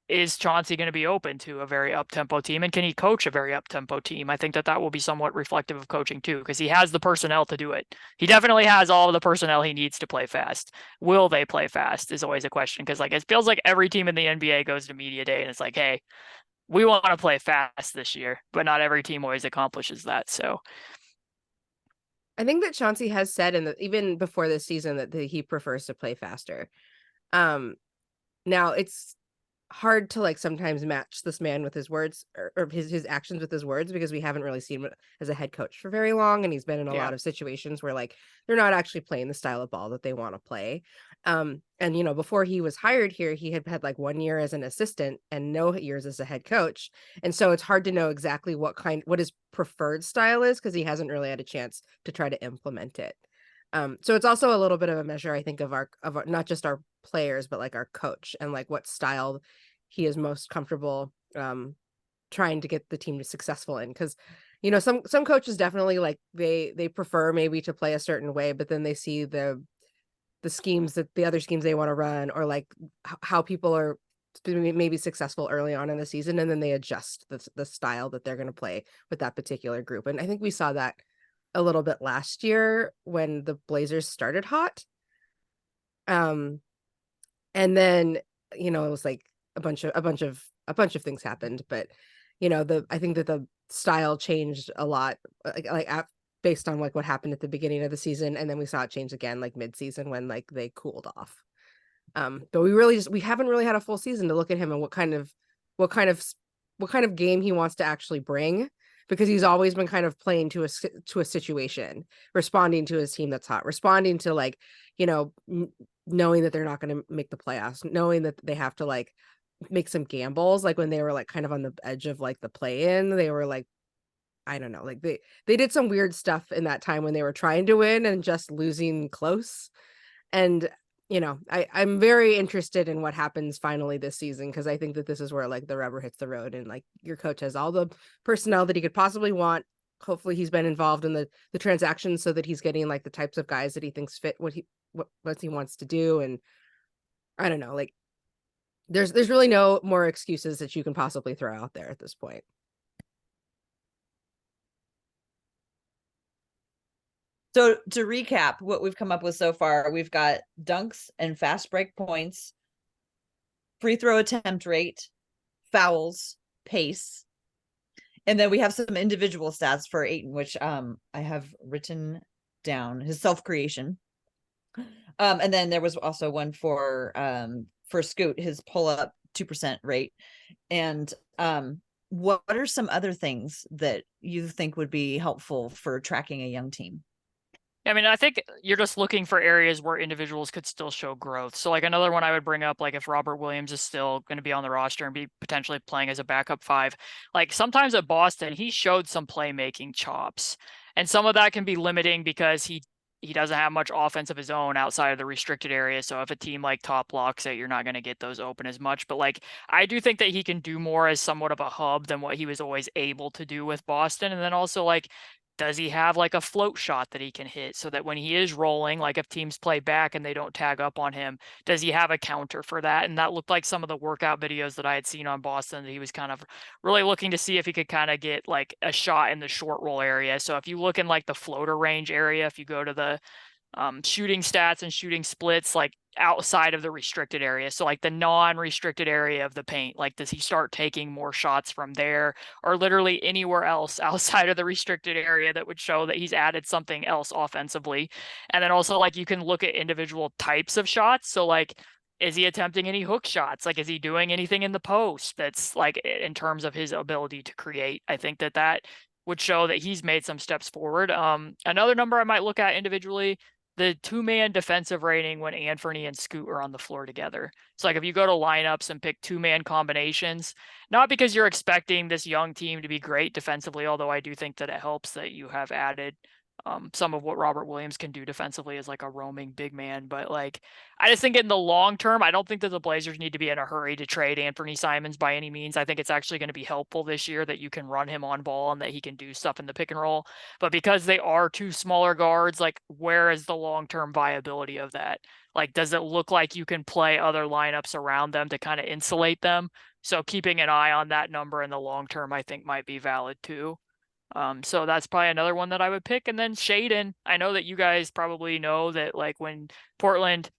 is Chauncey going to be open to a very up-tempo team, and can he coach a very up-tempo team? I think that will be somewhat reflective of coaching too, because he has the personnel to do it. He definitely has all of the personnel he needs to play fast. Will they play fast is always a question, because like, it feels like every team in the NBA goes to media day and it's like, hey, we want to play fast this year, but not every team always accomplishes that. So I think that Chauncey has said even before this season that he prefers to play faster. Now it's hard to like sometimes match this man with his words or his actions with his words, because we haven't really seen him as a head coach for very long, and he's been in a lot of situations where like they're not actually playing the style of ball that they want to play. And you know, before he was hired here, he had like 1 year as an assistant and no years as a head coach, and so it's hard to know exactly what his preferred style is, because he hasn't really had a chance to try to implement it. So it's also a little bit of a measure, I think, of our not just our players, but like our coach, and like what style he is most comfortable trying to get the team to successful in. Because you know, some coaches definitely like they prefer maybe to play a certain way, but then they see the schemes, that the other schemes they want to run, or like how people are maybe successful early on in the season, and then they adjust the style that they're going to play with that particular group. And I think we saw that a little bit last year when the Blazers started hot. And then, you know, it was like a bunch of things happened, but you know, I think that the style changed a lot, based on like what happened at the beginning of the season, and then we saw it change again like mid-season when like they cooled off. But we haven't really had a full season to look at him and what kind of game he wants to actually bring, because he's always been kind of playing to a situation, responding to his team that's hot, responding to like, you know, knowing that they're not going to make the playoffs, knowing that they have to like make some gambles. Like when they were like kind of on the edge of like the play-in, they were like, I don't know, like they did some weird stuff in that time when they were trying to win and just losing close. And you know, I'm very interested in what happens finally this season, because I think that this is where like the rubber hits the road, and like your coach has all the personnel that he could possibly want. Hopefully he's been involved in the transactions so that he's getting like the types of guys that he thinks fit what he wants to do. And I don't know, like there's really no more excuses that you can possibly throw out there at this point. So to recap what we've come up with so far, we've got dunks and fast break points, free throw attempt rate, fouls, pace. And then we have some individual stats for Ayton, which I have written down, his self-creation. And then there was also one for Scoot, his pull-up 2% rate. And what are some other things that you think would be helpful for tracking a young team? I mean, I think you're just looking for areas where individuals could still show growth. So like another one I would bring up, like if Robert Williams is still going to be on the roster and be potentially playing as a backup 5, like sometimes at Boston, he showed some playmaking chops, and some of that can be limiting because he doesn't have much offense of his own outside of the restricted area. So if a team like top blocks it, you're not going to get those open as much. But like, I do think that he can do more as somewhat of a hub than what he was always able to do with Boston. And then also like, does he have like a float shot that he can hit so that when he is rolling, like if teams play back and they don't tag up on him, does he have a counter for that? And that looked like some of the workout videos that I had seen on Boston, that he was kind of really looking to see if he could kind of get like a shot in the short roll area. So if you look in like the floater range area, if you go to the shooting stats and shooting splits, like outside of the restricted area, so like the non-restricted area of the paint, like does he start taking more shots from there or literally anywhere else outside of the restricted area that would show that he's added something else offensively? And then also like you can look at individual types of shots, so like is he attempting any hook shots? Like, is he doing anything in the post that's like in terms of his ability to create? I think that would show that he's made some steps forward. Another number I might look at individually, the 2-man defensive rating when Anfernee and Scoot are on the floor together. So like if you go to lineups and pick 2-man combinations, not because you're expecting this young team to be great defensively, although I do think that it helps that you have added some of what Robert Williams can do defensively as like a roaming big man. But like, I just think in the long term, I don't think that the Blazers need to be in a hurry to trade Anfernee Simons by any means. I think it's actually going to be helpful this year that you can run him on ball and that he can do stuff in the pick and roll. But because they are 2 smaller guards, like where is the long-term viability of that? Like, does it look like you can play other lineups around them to kind of insulate them? So keeping an eye on that number in the long term, I think might be valid too. So that's probably another one that I would pick. And then Shaedon, I know that you guys probably know that like when Portland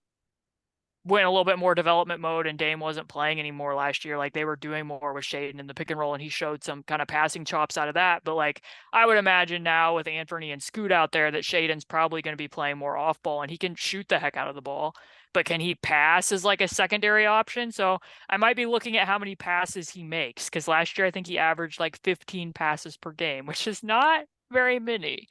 went a little bit more development mode and Dame wasn't playing anymore last year. Like they were doing more with Shaedon in the pick and roll, and he showed some kind of passing chops out of that. But like I would imagine now with Anfernee and Scoot out there that Shaedon's probably going to be playing more off ball, and he can shoot the heck out of the ball. But can he pass as like a secondary option? So I might be looking at how many passes he makes, because last year I think he averaged like 15 passes per game, which is not very many.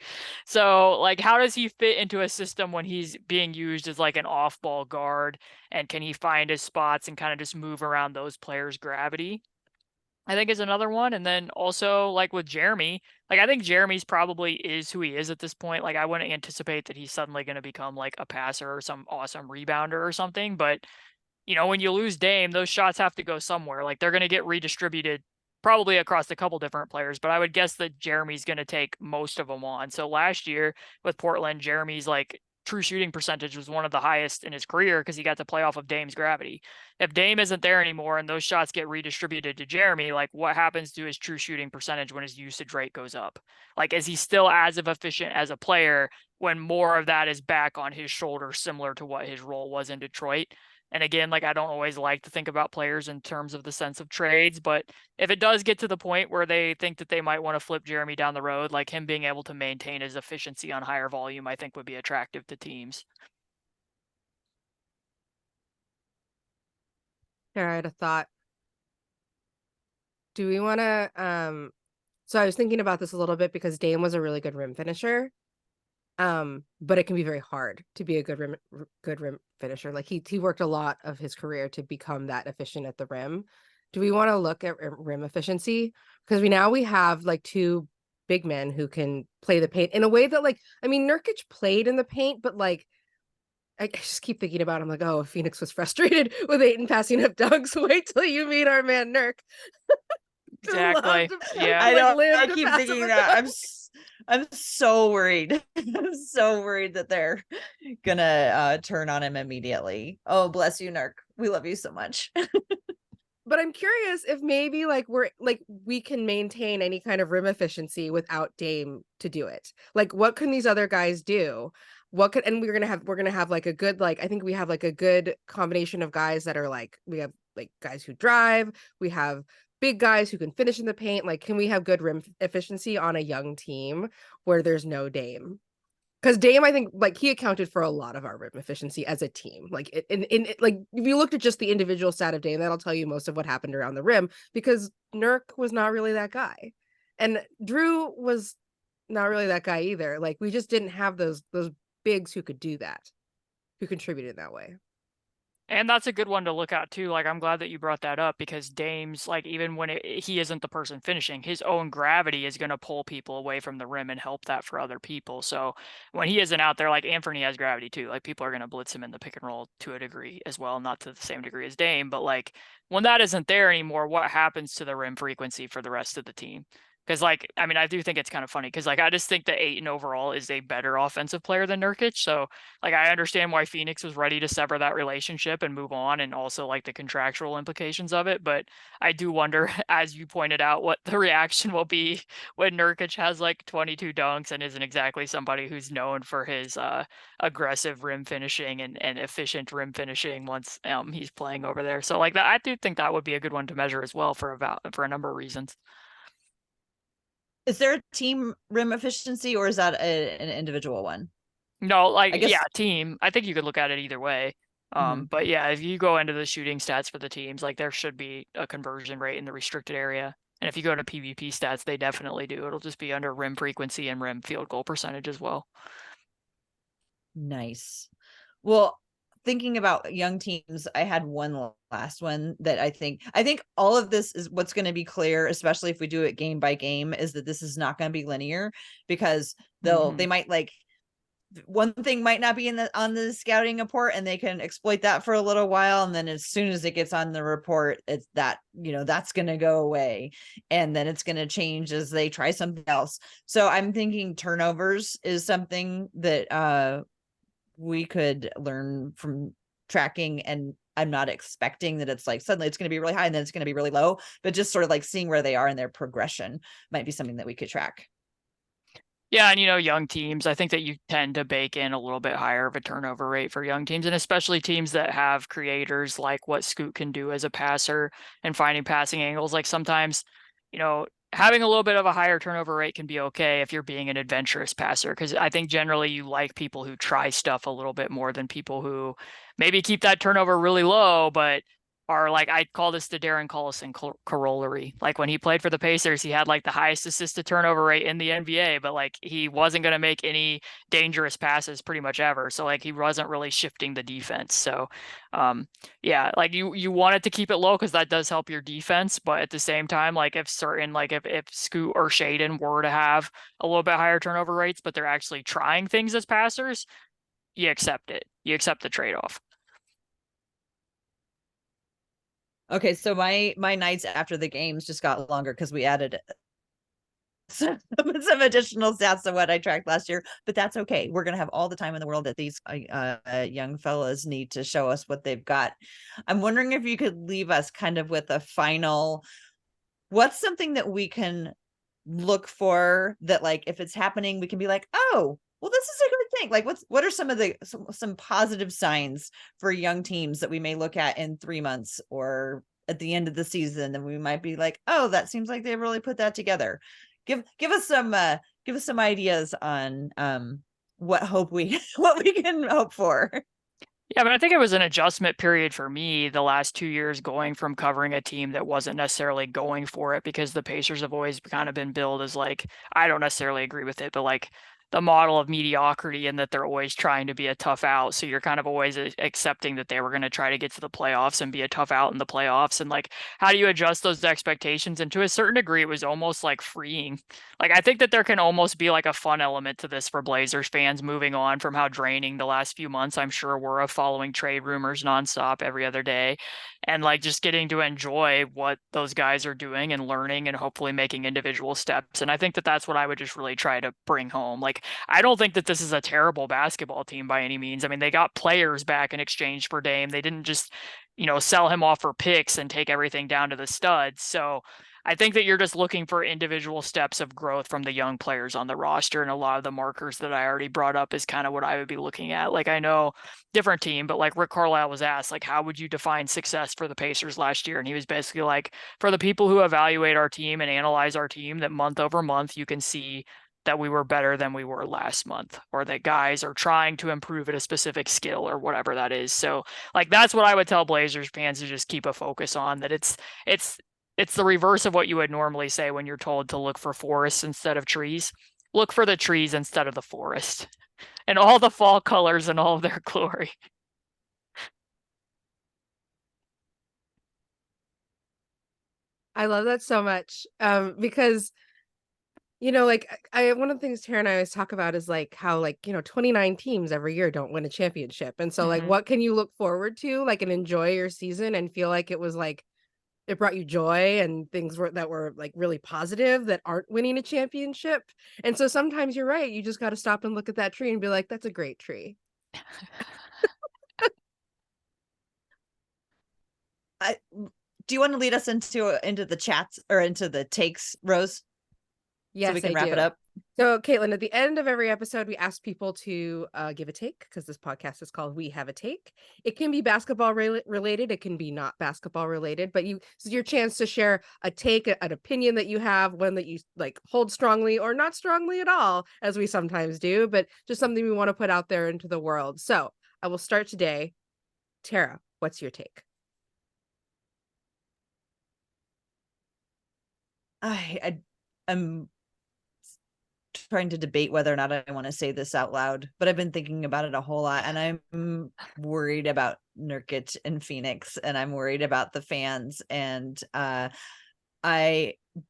So like how does he fit into a system when he's being used as like an off-ball guard, and can he find his spots and kind of just move around those players' gravity? I think is another one. And then also like with Jermi, like I think Jeremy's probably is who he is at this point. Like I wouldn't anticipate that he's suddenly going to become like a passer or some awesome rebounder or something. But you know, when you lose Dame, those shots have to go somewhere. Like they're going to get redistributed probably across a couple different players, but I would guess that Jeremy's going to take most of them on. So last year with Portland, Jeremy's like true shooting percentage was one of the highest in his career because he got to play off of Dame's gravity. If Dame isn't there anymore and those shots get redistributed to Jermi, like what happens to his true shooting percentage when his usage rate goes up? Like, is he still as efficient as a player when more of that is back on his shoulders, similar to what his role was in Detroit? And again, like I don't always like to think about players in terms of the sense of trades, but if it does get to the point where they think that they might want to flip Jermi down the road, like him being able to maintain his efficiency on higher volume, I think would be attractive to teams. Here, I had a thought. Do we want to so I was thinking about this a little bit because Dame was a really good rim finisher. But it can be very hard to be a good rim finisher. Like he worked a lot of his career to become that efficient at the rim. Do we want to look at rim efficiency? Because we have like two big men who can play the paint in a way that, like, I mean, Nurkic played in the paint, but like I just keep thinking about him like, oh, if Phoenix was frustrated with Ayton passing up dunks, wait till you meet our man Nurk. Exactly. Yeah. I know. Live I to keep pass thinking him a that. dunk. I'm so worried. I'm so worried that they're gonna turn on him immediately. Oh, bless you, Narc. We love you so much. But I'm curious if maybe like we can maintain any kind of rim efficiency without Dame to do it. Like what can these other guys do? What could, and we're gonna have like a good, like I think we have like a good combination of guys that are like, we have like guys who drive, we have big guys who can finish in the paint. Like, can we have good rim efficiency on a young team where there's no Dame? Because Dame, I think, like he accounted for a lot of our rim efficiency as a team. Like like if you looked at just the individual stat of Dame, that'll tell you most of what happened around the rim, because Nurk was not really that guy, and Drew was not really that guy either. Like we just didn't have those bigs who could do that, who contributed that way. And that's a good one to look at too. Like I'm glad that you brought that up, because Dame's, like, even when he isn't the person finishing, his own gravity is going to pull people away from the rim and help that for other people. So when he isn't out there, like Anfernee has gravity too. Like people are going to blitz him in the pick and roll to a degree as well, not to the same degree as Dame, but like when that isn't there anymore, what happens to the rim frequency for the rest of the team? Because, like, I mean, I do think it's kind of funny because, like, I just think that Ayton overall is a better offensive player than Nurkic. So, like, I understand why Phoenix was ready to sever that relationship and move on, and also, like, the contractual implications of it. But I do wonder, as you pointed out, what the reaction will be when Nurkic has, like, 22 dunks and isn't exactly somebody who's known for his aggressive rim finishing and efficient rim finishing once he's playing over there. So, like, that, I do think that would be a good one to measure as well for a number of reasons. Is there a team rim efficiency, or is that an individual one? No, like, I guess. yeah, team. I think you could look at it either way. But yeah, if you go into the shooting stats for the teams, like there should be a conversion rate in the restricted area. And if you go to PvP stats, they definitely do. It'll just be under rim frequency and rim field goal percentage as well. Nice. Well, thinking about young teams, I had one last one that I think all of this is what's going to be clear, especially if we do it game by game, is that this is not going to be linear, because they might, like, one thing might not be on the scouting report and they can exploit that for a little while, and then as soon as it gets on the report, it's that, that's going to go away, and then it's going to change as they try something else. So I'm thinking turnovers is something that we could learn from tracking, and I'm not expecting that it's like suddenly it's going to be really high and then it's going to be really low, but just sort of like seeing where they are in their progression might be something that we could track. Yeah, and young teams, I think that you tend to bake in a little bit higher of a turnover rate for young teams, and especially teams that have creators like what Scoot can do as a passer and finding passing angles. Like sometimes, having a little bit of a higher turnover rate can be okay if you're being an adventurous passer, because I think generally you like people who try stuff a little bit more than people who maybe keep that turnover really low, but are like, I call this the Darren Collison corollary. Like when he played for the Pacers, he had like the highest assist to turnover rate in the NBA, but like he wasn't going to make any dangerous passes pretty much ever. So like he wasn't really shifting the defense. So yeah, like you wanted to keep it low because that does help your defense, but at the same time, like if Scoot or Shaedon were to have a little bit higher turnover rates, but they're actually trying things as passers, you accept it. You accept the trade-off. Okay, so my nights after the games just got longer because we added some additional stats to what I tracked last year, but that's okay. We're gonna have all the time in the world that these young fellas need to show us what they've got. I'm wondering if you could leave us kind of with a final, what's something that we can look for that, like, if it's happening, we can be like, oh, well, this is a good thing. Like, what are some of the some positive signs for young teams that we may look at in 3 months or at the end of the season, and we might be like, oh, that seems like they really put that together. Give us some ideas on what hope we what we can hope for. Yeah, but I think it was an adjustment period for me the last 2 years, going from covering a team that wasn't necessarily going for it, because the Pacers have always kind of been billed as like, I don't necessarily agree with it, but like the model of mediocrity, and that they're always trying to be a tough out. So you're kind of always accepting that they were going to try to get to the playoffs and be a tough out in the playoffs. And like, how do you adjust those expectations? And to a certain degree, it was almost like freeing. Like, I think that there can almost be like a fun element to this for Blazers fans, moving on from how draining the last few months, I'm sure, were, of following trade rumors nonstop every other day, and like just getting to enjoy what those guys are doing and learning and hopefully making individual steps. And I think that that's what I would just really try to bring home. Like, I don't think that this is a terrible basketball team by any means. I mean, they got players back in exchange for Dame. They didn't just, sell him off for picks and take everything down to the studs. So I think that you're just looking for individual steps of growth from the young players on the roster. And a lot of the markers that I already brought up is kind of what I would be looking at. Like, I know different team, but like Rick Carlisle was asked, like, how would you define success for the Pacers last year? And he was basically like, for the people who evaluate our team and analyze our team, that month over month, you can see that we were better than we were last month, or that guys are trying to improve at a specific skill or whatever that is. So like, that's what I would tell Blazers fans to just keep a focus on, that it's the reverse of what you would normally say when you're told to look for forests instead of trees. Look for the trees instead of the forest, and all the fall colors and all of their glory. I love that so much. Because like I one of the things Tara and I always talk about is like how, like, 29 teams every year don't win a championship. And so like, Mhm. what can you look forward to, like, and enjoy your season and feel like it was like it brought you joy and things that were like really positive that aren't winning a championship. And so sometimes you're right, you just got to stop and look at that tree and be like, that's a great tree. Do you want to lead us into the chats or into the takes, Rose, so we Yes, can I wrap it do. up? So, Caitlin, at the end of every episode, we ask people to give a take, because this podcast is called We Have a Take. It can be basketball related. It can be not basketball related, but this is your chance to share a take, an opinion that you have, one that you like hold strongly or not strongly at all, as we sometimes do, but just something we want to put out there into the world. So I will start today. Tara, what's your take? I'm trying to debate whether or not I want to say this out loud, but I've been thinking about it a whole lot, and I'm worried about Nurkic and Phoenix, and I'm worried about the fans, and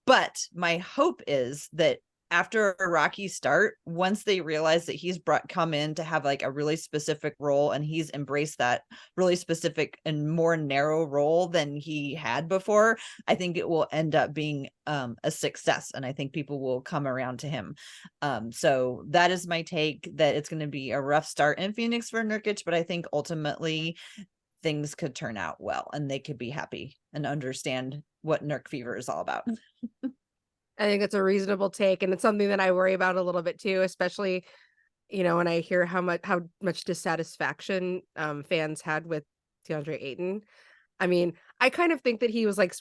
but my hope is that after a rocky start, once they realize that he's come in to have like a really specific role, and he's embraced that really specific and more narrow role than he had before, I think it will end up being a success, and I think people will come around to him. So that is my take, that it's going to be a rough start in Phoenix for Nurkic, but I think ultimately things could turn out well, and they could be happy and understand what Nurk fever is all about. I think it's a reasonable take, and it's something that I worry about a little bit too, especially, when I hear how much dissatisfaction fans had with DeAndre Ayton. I mean, I kind of think that he was like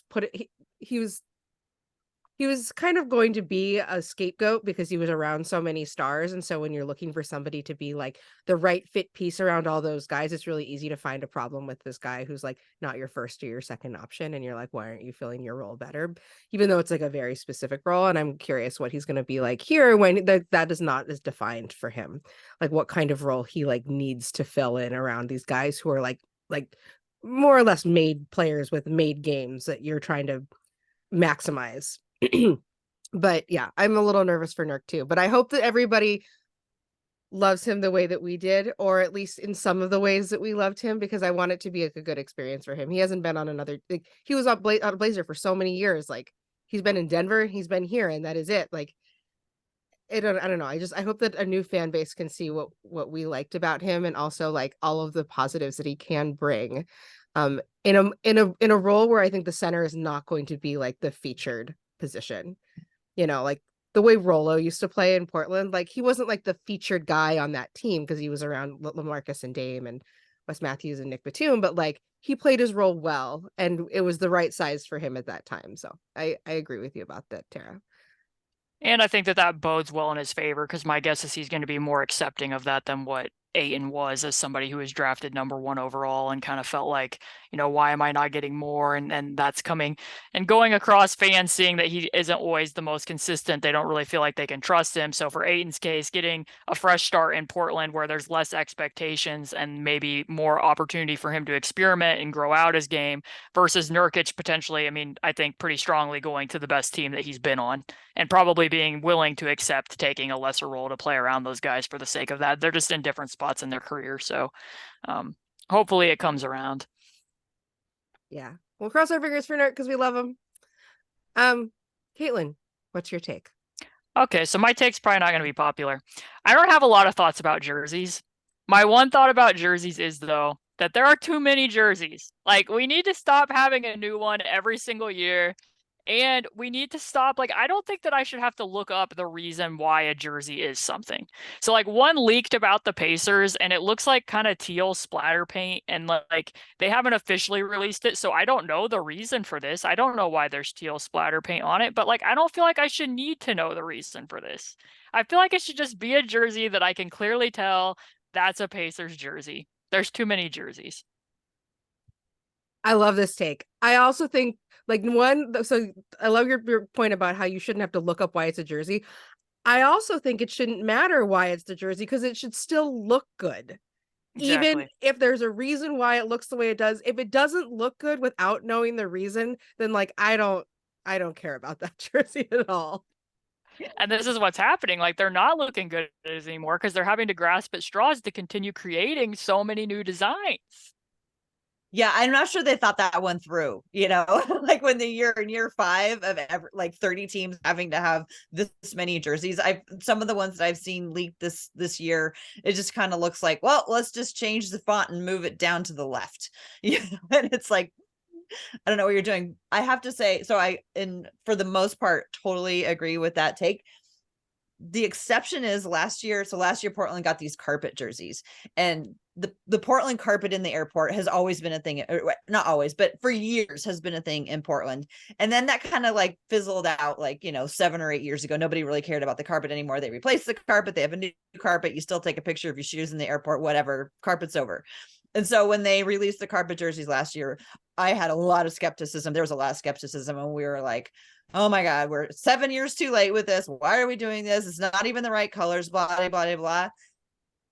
he was kind of going to be a scapegoat because he was around so many stars. And so when you're looking for somebody to be like the right fit piece around all those guys, it's really easy to find a problem with this guy who's like not your first or your second option. And you're like, why aren't you filling your role better? Even though it's like a very specific role. And I'm curious what he's going to be like here when that is not as defined for him. Like what kind of role he like needs to fill in around these guys who are like more or less made players with made games that you're trying to maximize. But yeah, I'm a little nervous for Nurk too, but I hope that everybody loves him the way that we did, or at least in some of the ways that we loved him, because I want it to be a good experience for him. He hasn't been on another, like, he was on Blazer for so many years. Like he's been in Denver, he's been here, and that is it. Like I don't know. I hope that a new fan base can see what we liked about him, and also like all of the positives that he can bring in a role where I think the center is not going to be like the featured position. Like the way Rolo used to play in Portland, like he wasn't like the featured guy on that team because he was around LaMarcus and Dame and Wes Matthews and Nick Batum, but like he played his role well and it was the right size for him at that time. So I agree with you about that, Tara. And I think that bodes well in his favor, because my guess is he's going to be more accepting of that than what Ayton was, as somebody who was drafted #1 overall and kind of felt like, why am I not getting more? And that's coming and going across fans, seeing that he isn't always the most consistent. They don't really feel like they can trust him. So for Ayton's case, getting a fresh start in Portland where there's less expectations and maybe more opportunity for him to experiment and grow out his game, versus Nurkic potentially, I think pretty strongly going to the best team that he's been on, and probably being willing to accept taking a lesser role to play around those guys for the sake of that. They're just in different spots in their career. So hopefully it comes around. Yeah. We'll cross our fingers for Nurk because we love him. Caitlin, what's your take? Okay, so my take's probably not going to be popular. I don't have a lot of thoughts about jerseys. My one thought about jerseys is, though, that there are too many jerseys. Like, we need to stop having a new one every single year. And we need to stop. Like, I don't think that I should have to look up the reason why a jersey is something. So like one leaked about the Pacers and it looks like kind of teal splatter paint, and like they haven't officially released it. So I don't know the reason for this. I don't know why there's teal splatter paint on it, but like, I don't feel like I should need to know the reason for this. I feel like it should just be a jersey that I can clearly tell that's a Pacers jersey. There's too many jerseys. I love this take. I also think so I love your point about how you shouldn't have to look up why it's a jersey. I also think it shouldn't matter why it's the jersey because it should still look good. Exactly. Even if there's a reason why it looks the way it does, if it doesn't look good without knowing the reason, then like I don't care about that jersey at all. And this is what's happening. Like they're not looking good anymore because they're having to grasp at straws to continue creating so many new designs. Yeah, I'm not sure they thought that one through, like when you're in year 5 of like 30 teams having to have this many jerseys. Some of the ones that I've seen leaked this year, it just kind of looks like, well, let's just change the font and move it down to the left. And it's like, I don't know what you're doing. I have to say, for the most part, totally agree with that take. The exception is last year Portland got these carpet jerseys, and the Portland carpet in the airport has always been a thing, not always, but for years has been a thing in Portland. And then that kind of like fizzled out, like, 7 or 8 years ago. Nobody really cared about the carpet anymore. They replaced the carpet. They have a new carpet. You still take a picture of your shoes in the airport, whatever, carpet's over. And so when they released the carpet jerseys last year, I had a lot of skepticism. There was a lot of skepticism, and we were like, oh my God, we're 7 years too late with this. Why are we doing this? It's not even the right colors, blah, blah, blah, blah.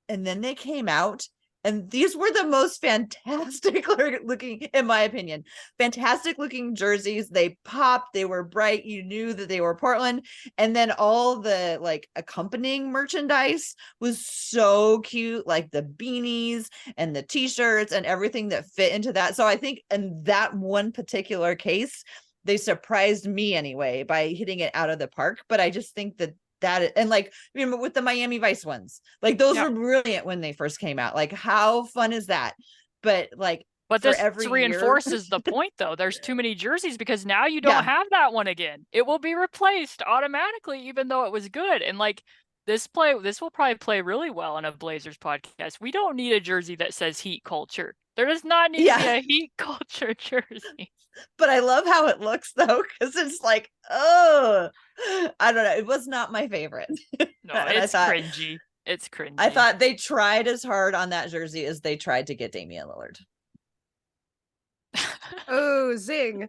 And then they came out, and these were the most fantastic looking, in my opinion, fantastic looking jerseys. They popped, they were bright. You knew that they were Portland. And then all the like accompanying merchandise was so cute, like the beanies and the t-shirts and everything that fit into that. So I think in that one particular case, they surprised me anyway by hitting it out of the park. But I just think that and like, with the Miami Vice ones, like those were brilliant when they first came out. Like, how fun is that? But like, But for this every year. reinforces the point, though. There's too many jerseys because now you don't Yeah. have that one again. It will be replaced automatically, even though it was good. And like this will probably play really well in a Blazers podcast. We don't need a jersey that says Heat culture. There does not need to be a Heat culture jersey. But I love how it looks though, because it's like, oh, I don't know. It was not my favorite. No, it's cringy. It's cringy. I thought they tried as hard on that jersey as they tried to get Damian Lillard. Oh, zing.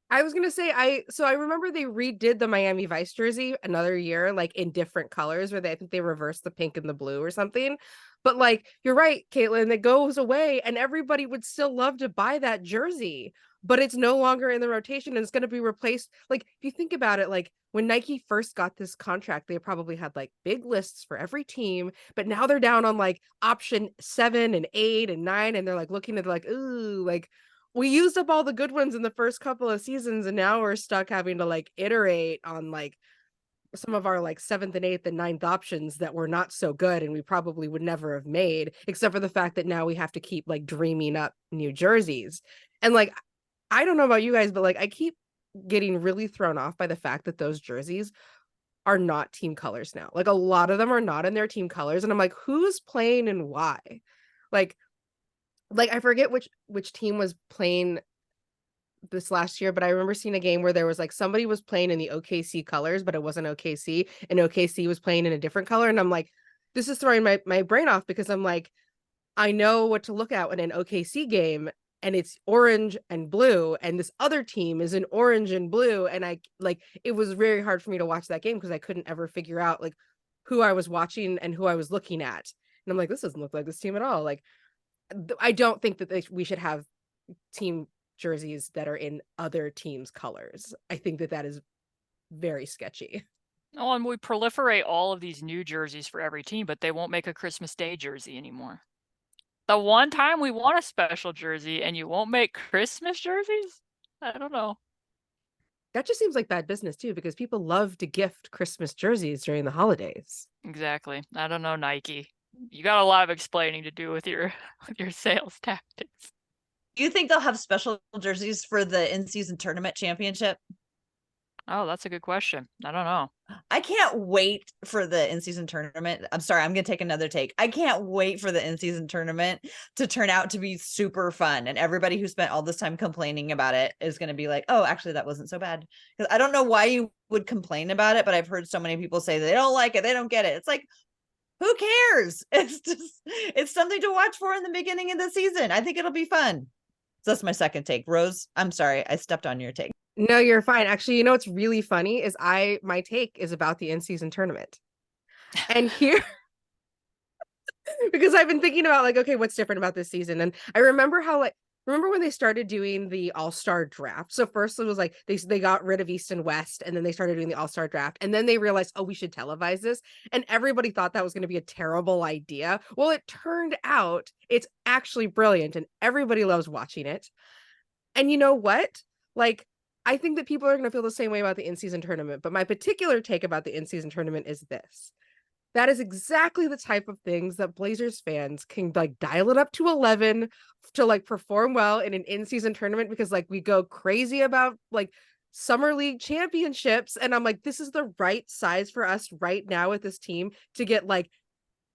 I was gonna say I remember they redid the Miami Vice jersey another year, like in different colors, where I think they reversed the pink and the blue or something. But like you're right, Caitlin, it goes away and everybody would still love to buy that jersey, but it's no longer in the rotation and it's gonna be replaced. Like if you think about it, like when Nike first got this contract, they probably had like big lists for every team, but now they're down on like option 7 and 8 and 9, and they're like looking at like, ooh, like we used up all the good ones in the first couple of seasons and now we're stuck having to like iterate on like some of our like 7th and 8th and 9th options that were not so good and we probably would never have made, except for the fact that now we have to keep like dreaming up new jerseys. And like I don't know about you guys, but like I keep getting really thrown off by the fact that those jerseys are not team colors now. Like a lot of them are not in their team colors and I'm like, who's playing and why? Like I forget which team was playing this last year, but I remember seeing a game where there was like somebody was playing in the OKC colors, but it wasn't OKC, and OKC was playing in a different color. And I'm like, this is throwing my brain off because I'm like, I know what to look at in an OKC game, and it's orange and blue, and this other team is in orange and blue. And I like it was very hard for me to watch that game because I couldn't ever figure out like who I was watching and who I was looking at. And I'm like, this doesn't look like this team at all. Like I don't think that we should have team jerseys that are in other teams' colors. I think that is very sketchy. Oh, and we proliferate all of these new jerseys for every team, but they won't make a Christmas Day jersey anymore. The one time we want a special jersey and you won't make Christmas jerseys? I don't know. That just seems like bad business too, because people love to gift Christmas jerseys during the holidays. Exactly. I don't know, Nike. You got a lot of explaining to do with your sales tactics. Do you think they'll have special jerseys for the in-season tournament championship? Oh, that's a good question. I don't know. I can't wait for the in-season tournament. I'm sorry, I'm going to take another take. I can't wait for the in-season tournament to turn out to be super fun. And everybody who spent all this time complaining about it is going to be like, oh, actually, that wasn't so bad. Because I don't know why you would complain about it, but I've heard so many people say they don't like it. They don't get it. It's like, who cares? It's something to watch for in the beginning of the season. I think it'll be fun. So that's my second take. Rose, I'm sorry. I stepped on your take. No, you're fine. Actually, you know what's really funny is my take is about the in-season tournament. And here because I've been thinking about like, okay, what's different about this season? And I remember remember when they started doing the all-star draft? So first it was like they got rid of East and West, and then they started doing the all-star draft, and then they realized, oh, we should televise this, and everybody thought that was going to be a terrible idea. Well, it turned out it's actually brilliant, and everybody loves watching it. And you know what? Like, I think that people are going to feel the same way about the in-season tournament, but my particular take about the in-season tournament is this. That is exactly the type of things that Blazers fans can like dial it up to 11 to like perform well in an in-season tournament, because like we go crazy about like summer league championships. And I'm like, this is the right size for us right now with this team to get like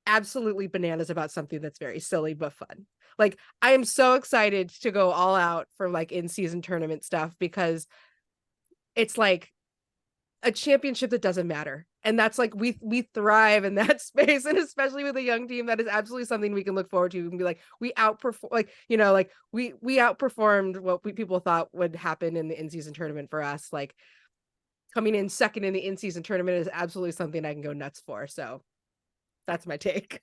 absolutely bananas about something that's very silly but fun. Like I am so excited to go all out for like in-season tournament stuff, because it's like a championship that doesn't matter. And that's like we thrive in that space, and especially with a young team, that is absolutely something we can look forward to and be like, we outperform, like, you know, like we outperformed what people thought would happen in the in-season tournament for us. Like coming in second in the in-season tournament is absolutely something I can go nuts for. So that's my take.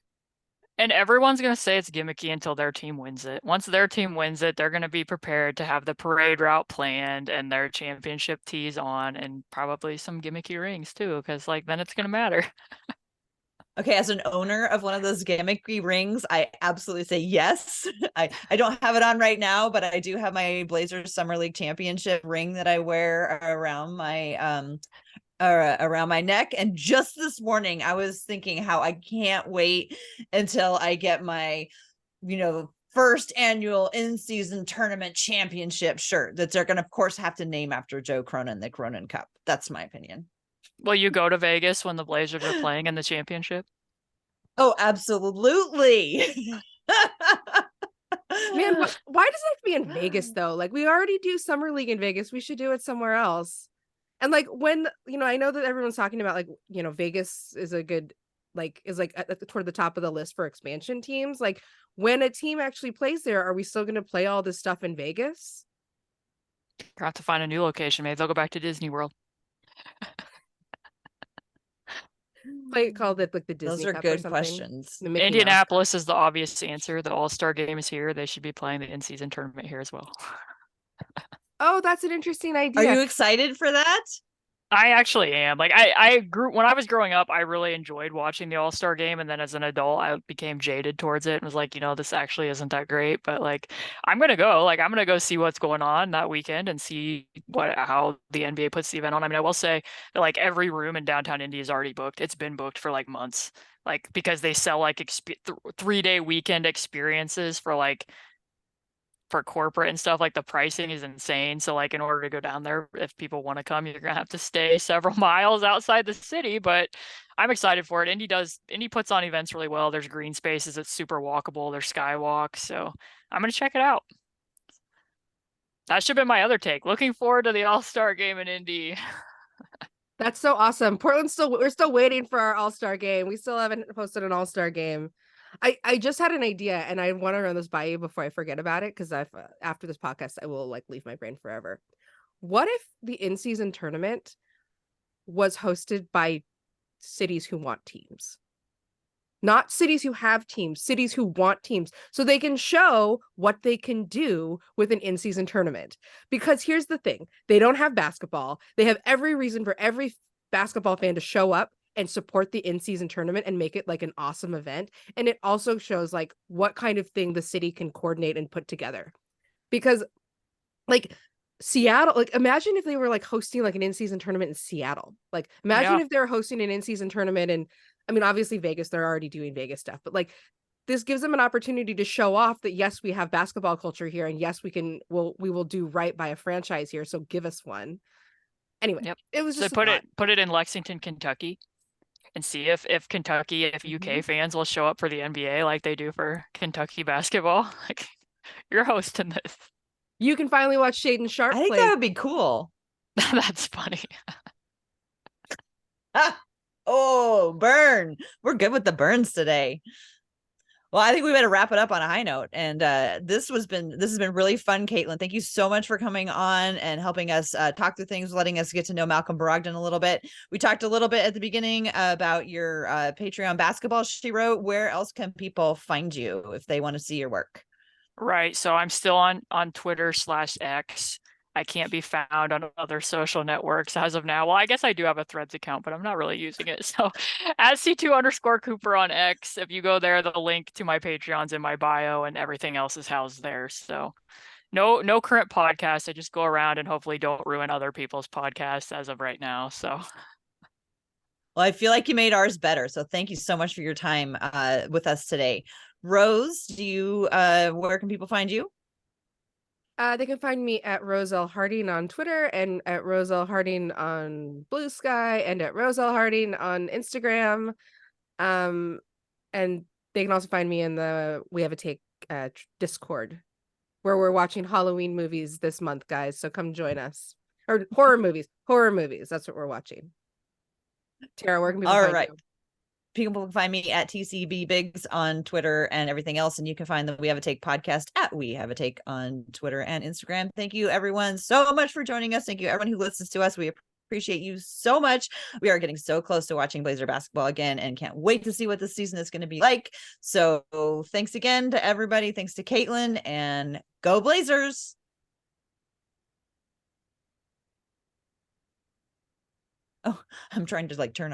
And everyone's going to say it's gimmicky until their team wins it. Once their team wins it, they're going to be prepared to have the parade route planned and their championship tees on, and probably some gimmicky rings too, because like then it's going to matter. Okay, as an owner of one of those gimmicky rings, I absolutely say yes. I don't have it on right now, but I do have my Blazers Summer League Championship ring that I wear around my neck. And just this morning I was thinking how I can't wait until I get my first annual in-season tournament championship shirt that they're going to, of course, have to name after Joe Cronin, the Cronin Cup. That's my opinion. Will you go to Vegas when the Blazers are playing in the championship? Oh, absolutely. Man, why does it have to be in Vegas though? Like, we already do summer league in Vegas. We should do it somewhere else. And like, when, I know that everyone's talking about, like, Vegas is a good, like, is like toward the top of the list for expansion teams. Like, when a team actually plays there, are we still going to play all this stuff in Vegas? We'll have to find a new location. Maybe they'll go back to Disney World. Called it like the Disney Those are Cup or good something. questions. The Mickey Mouse Indianapolis is the obvious answer. The All-Star game is here. They should be playing the in-season tournament here as well. Oh, that's an interesting Are idea. you excited for that? I actually am. Like, I grew when I was growing up, I really enjoyed watching the All-Star game, and then as an adult, I became jaded towards it and was like, this actually isn't that great. But like, I'm gonna go. Like, I'm gonna go see what's going on that weekend and see how the NBA puts the event on. I mean, I will say that like every room in downtown Indy is already booked. It's been booked for like months, like because they sell like 3-day weekend experiences for corporate and stuff. Like, the pricing is insane. So like, in order to go down there, if people want to come, you're gonna have to stay several miles outside the city. But I'm excited for it. Indy puts on events really well. There's green spaces. It's super walkable. There's skywalks. So I'm gonna check it out. That should have been my other take. Looking forward to the All-Star game in Indy. That's so awesome. We're still waiting for our All-Star game. We still haven't posted an All-Star game. I just had an idea, and I want to run this by you before I forget about it, because after this podcast I will like leave my brain forever. What if the in-season tournament was hosted by cities who want teams? Not cities who have teams, cities who want teams, so they can show what they can do with an in-season tournament. Because here's the thing, they don't have basketball. They have every reason for every basketball fan to show up and support the in-season tournament and make it like an awesome event. And it also shows like what kind of thing the city can coordinate and put together. Because like Seattle, like imagine if they were like hosting like an in-season tournament in Seattle. Like imagine if they were hosting an in-season tournament, and I mean, obviously Vegas, they're already doing Vegas stuff, but like this gives them an opportunity to show off that yes, we have basketball culture here, and yes, we will do right by a franchise here. So give us one. Anyway, it was just so put it in Lexington, Kentucky, and see if Kentucky, if UK fans will show up for the NBA like they do for Kentucky basketball. Like, you're hosting this. You can finally watch Shaedon Sharpe I think play. that would be cool. That's funny. Oh, burn. We're good with the burns today. Well, I think we better wrap it up on a high note. And this has been really fun, Caitlin. Thank you so much for coming on and helping us talk through things, letting us get to know Malcolm Brogdon a little bit. We talked a little bit at the beginning about your Patreon basketball she wrote. Where else can people find you if they want to see your work? Right. So I'm still on Twitter/X. I can't be found on other social networks as of now. Well, I guess I do have a Threads account, but I'm not really using it. So as C2_Cooper on X, if you go there, the link to my Patreon's in my bio, and everything else is housed there. So no current podcast. I just go around and hopefully don't ruin other people's podcasts as of right now. So well, I feel like you made ours better. So thank you so much for your time with us today. Rose, do you where can people find you? They can find me at Roselle Harding on Twitter, and at Roselle Harding on Blue Sky, and at Roselle Harding on Instagram. And they can also find me in the We Have a Take Discord, where we're watching Halloween movies this month, guys. So come join us. Or horror movies. That's what we're watching. Tara, where can people find you? People can find me at TCB Biggs on Twitter and everything else. And you can find the We Have a Take podcast at We Have a Take on Twitter and Instagram. Thank you, everyone, so much for joining us. Thank you, everyone who listens to us. We appreciate you so much. We are getting so close to watching Blazer basketball again and can't wait to see what this season is going to be like. So thanks again to everybody. Thanks to Caitlin, and go Blazers. Oh, I'm trying to like turn on.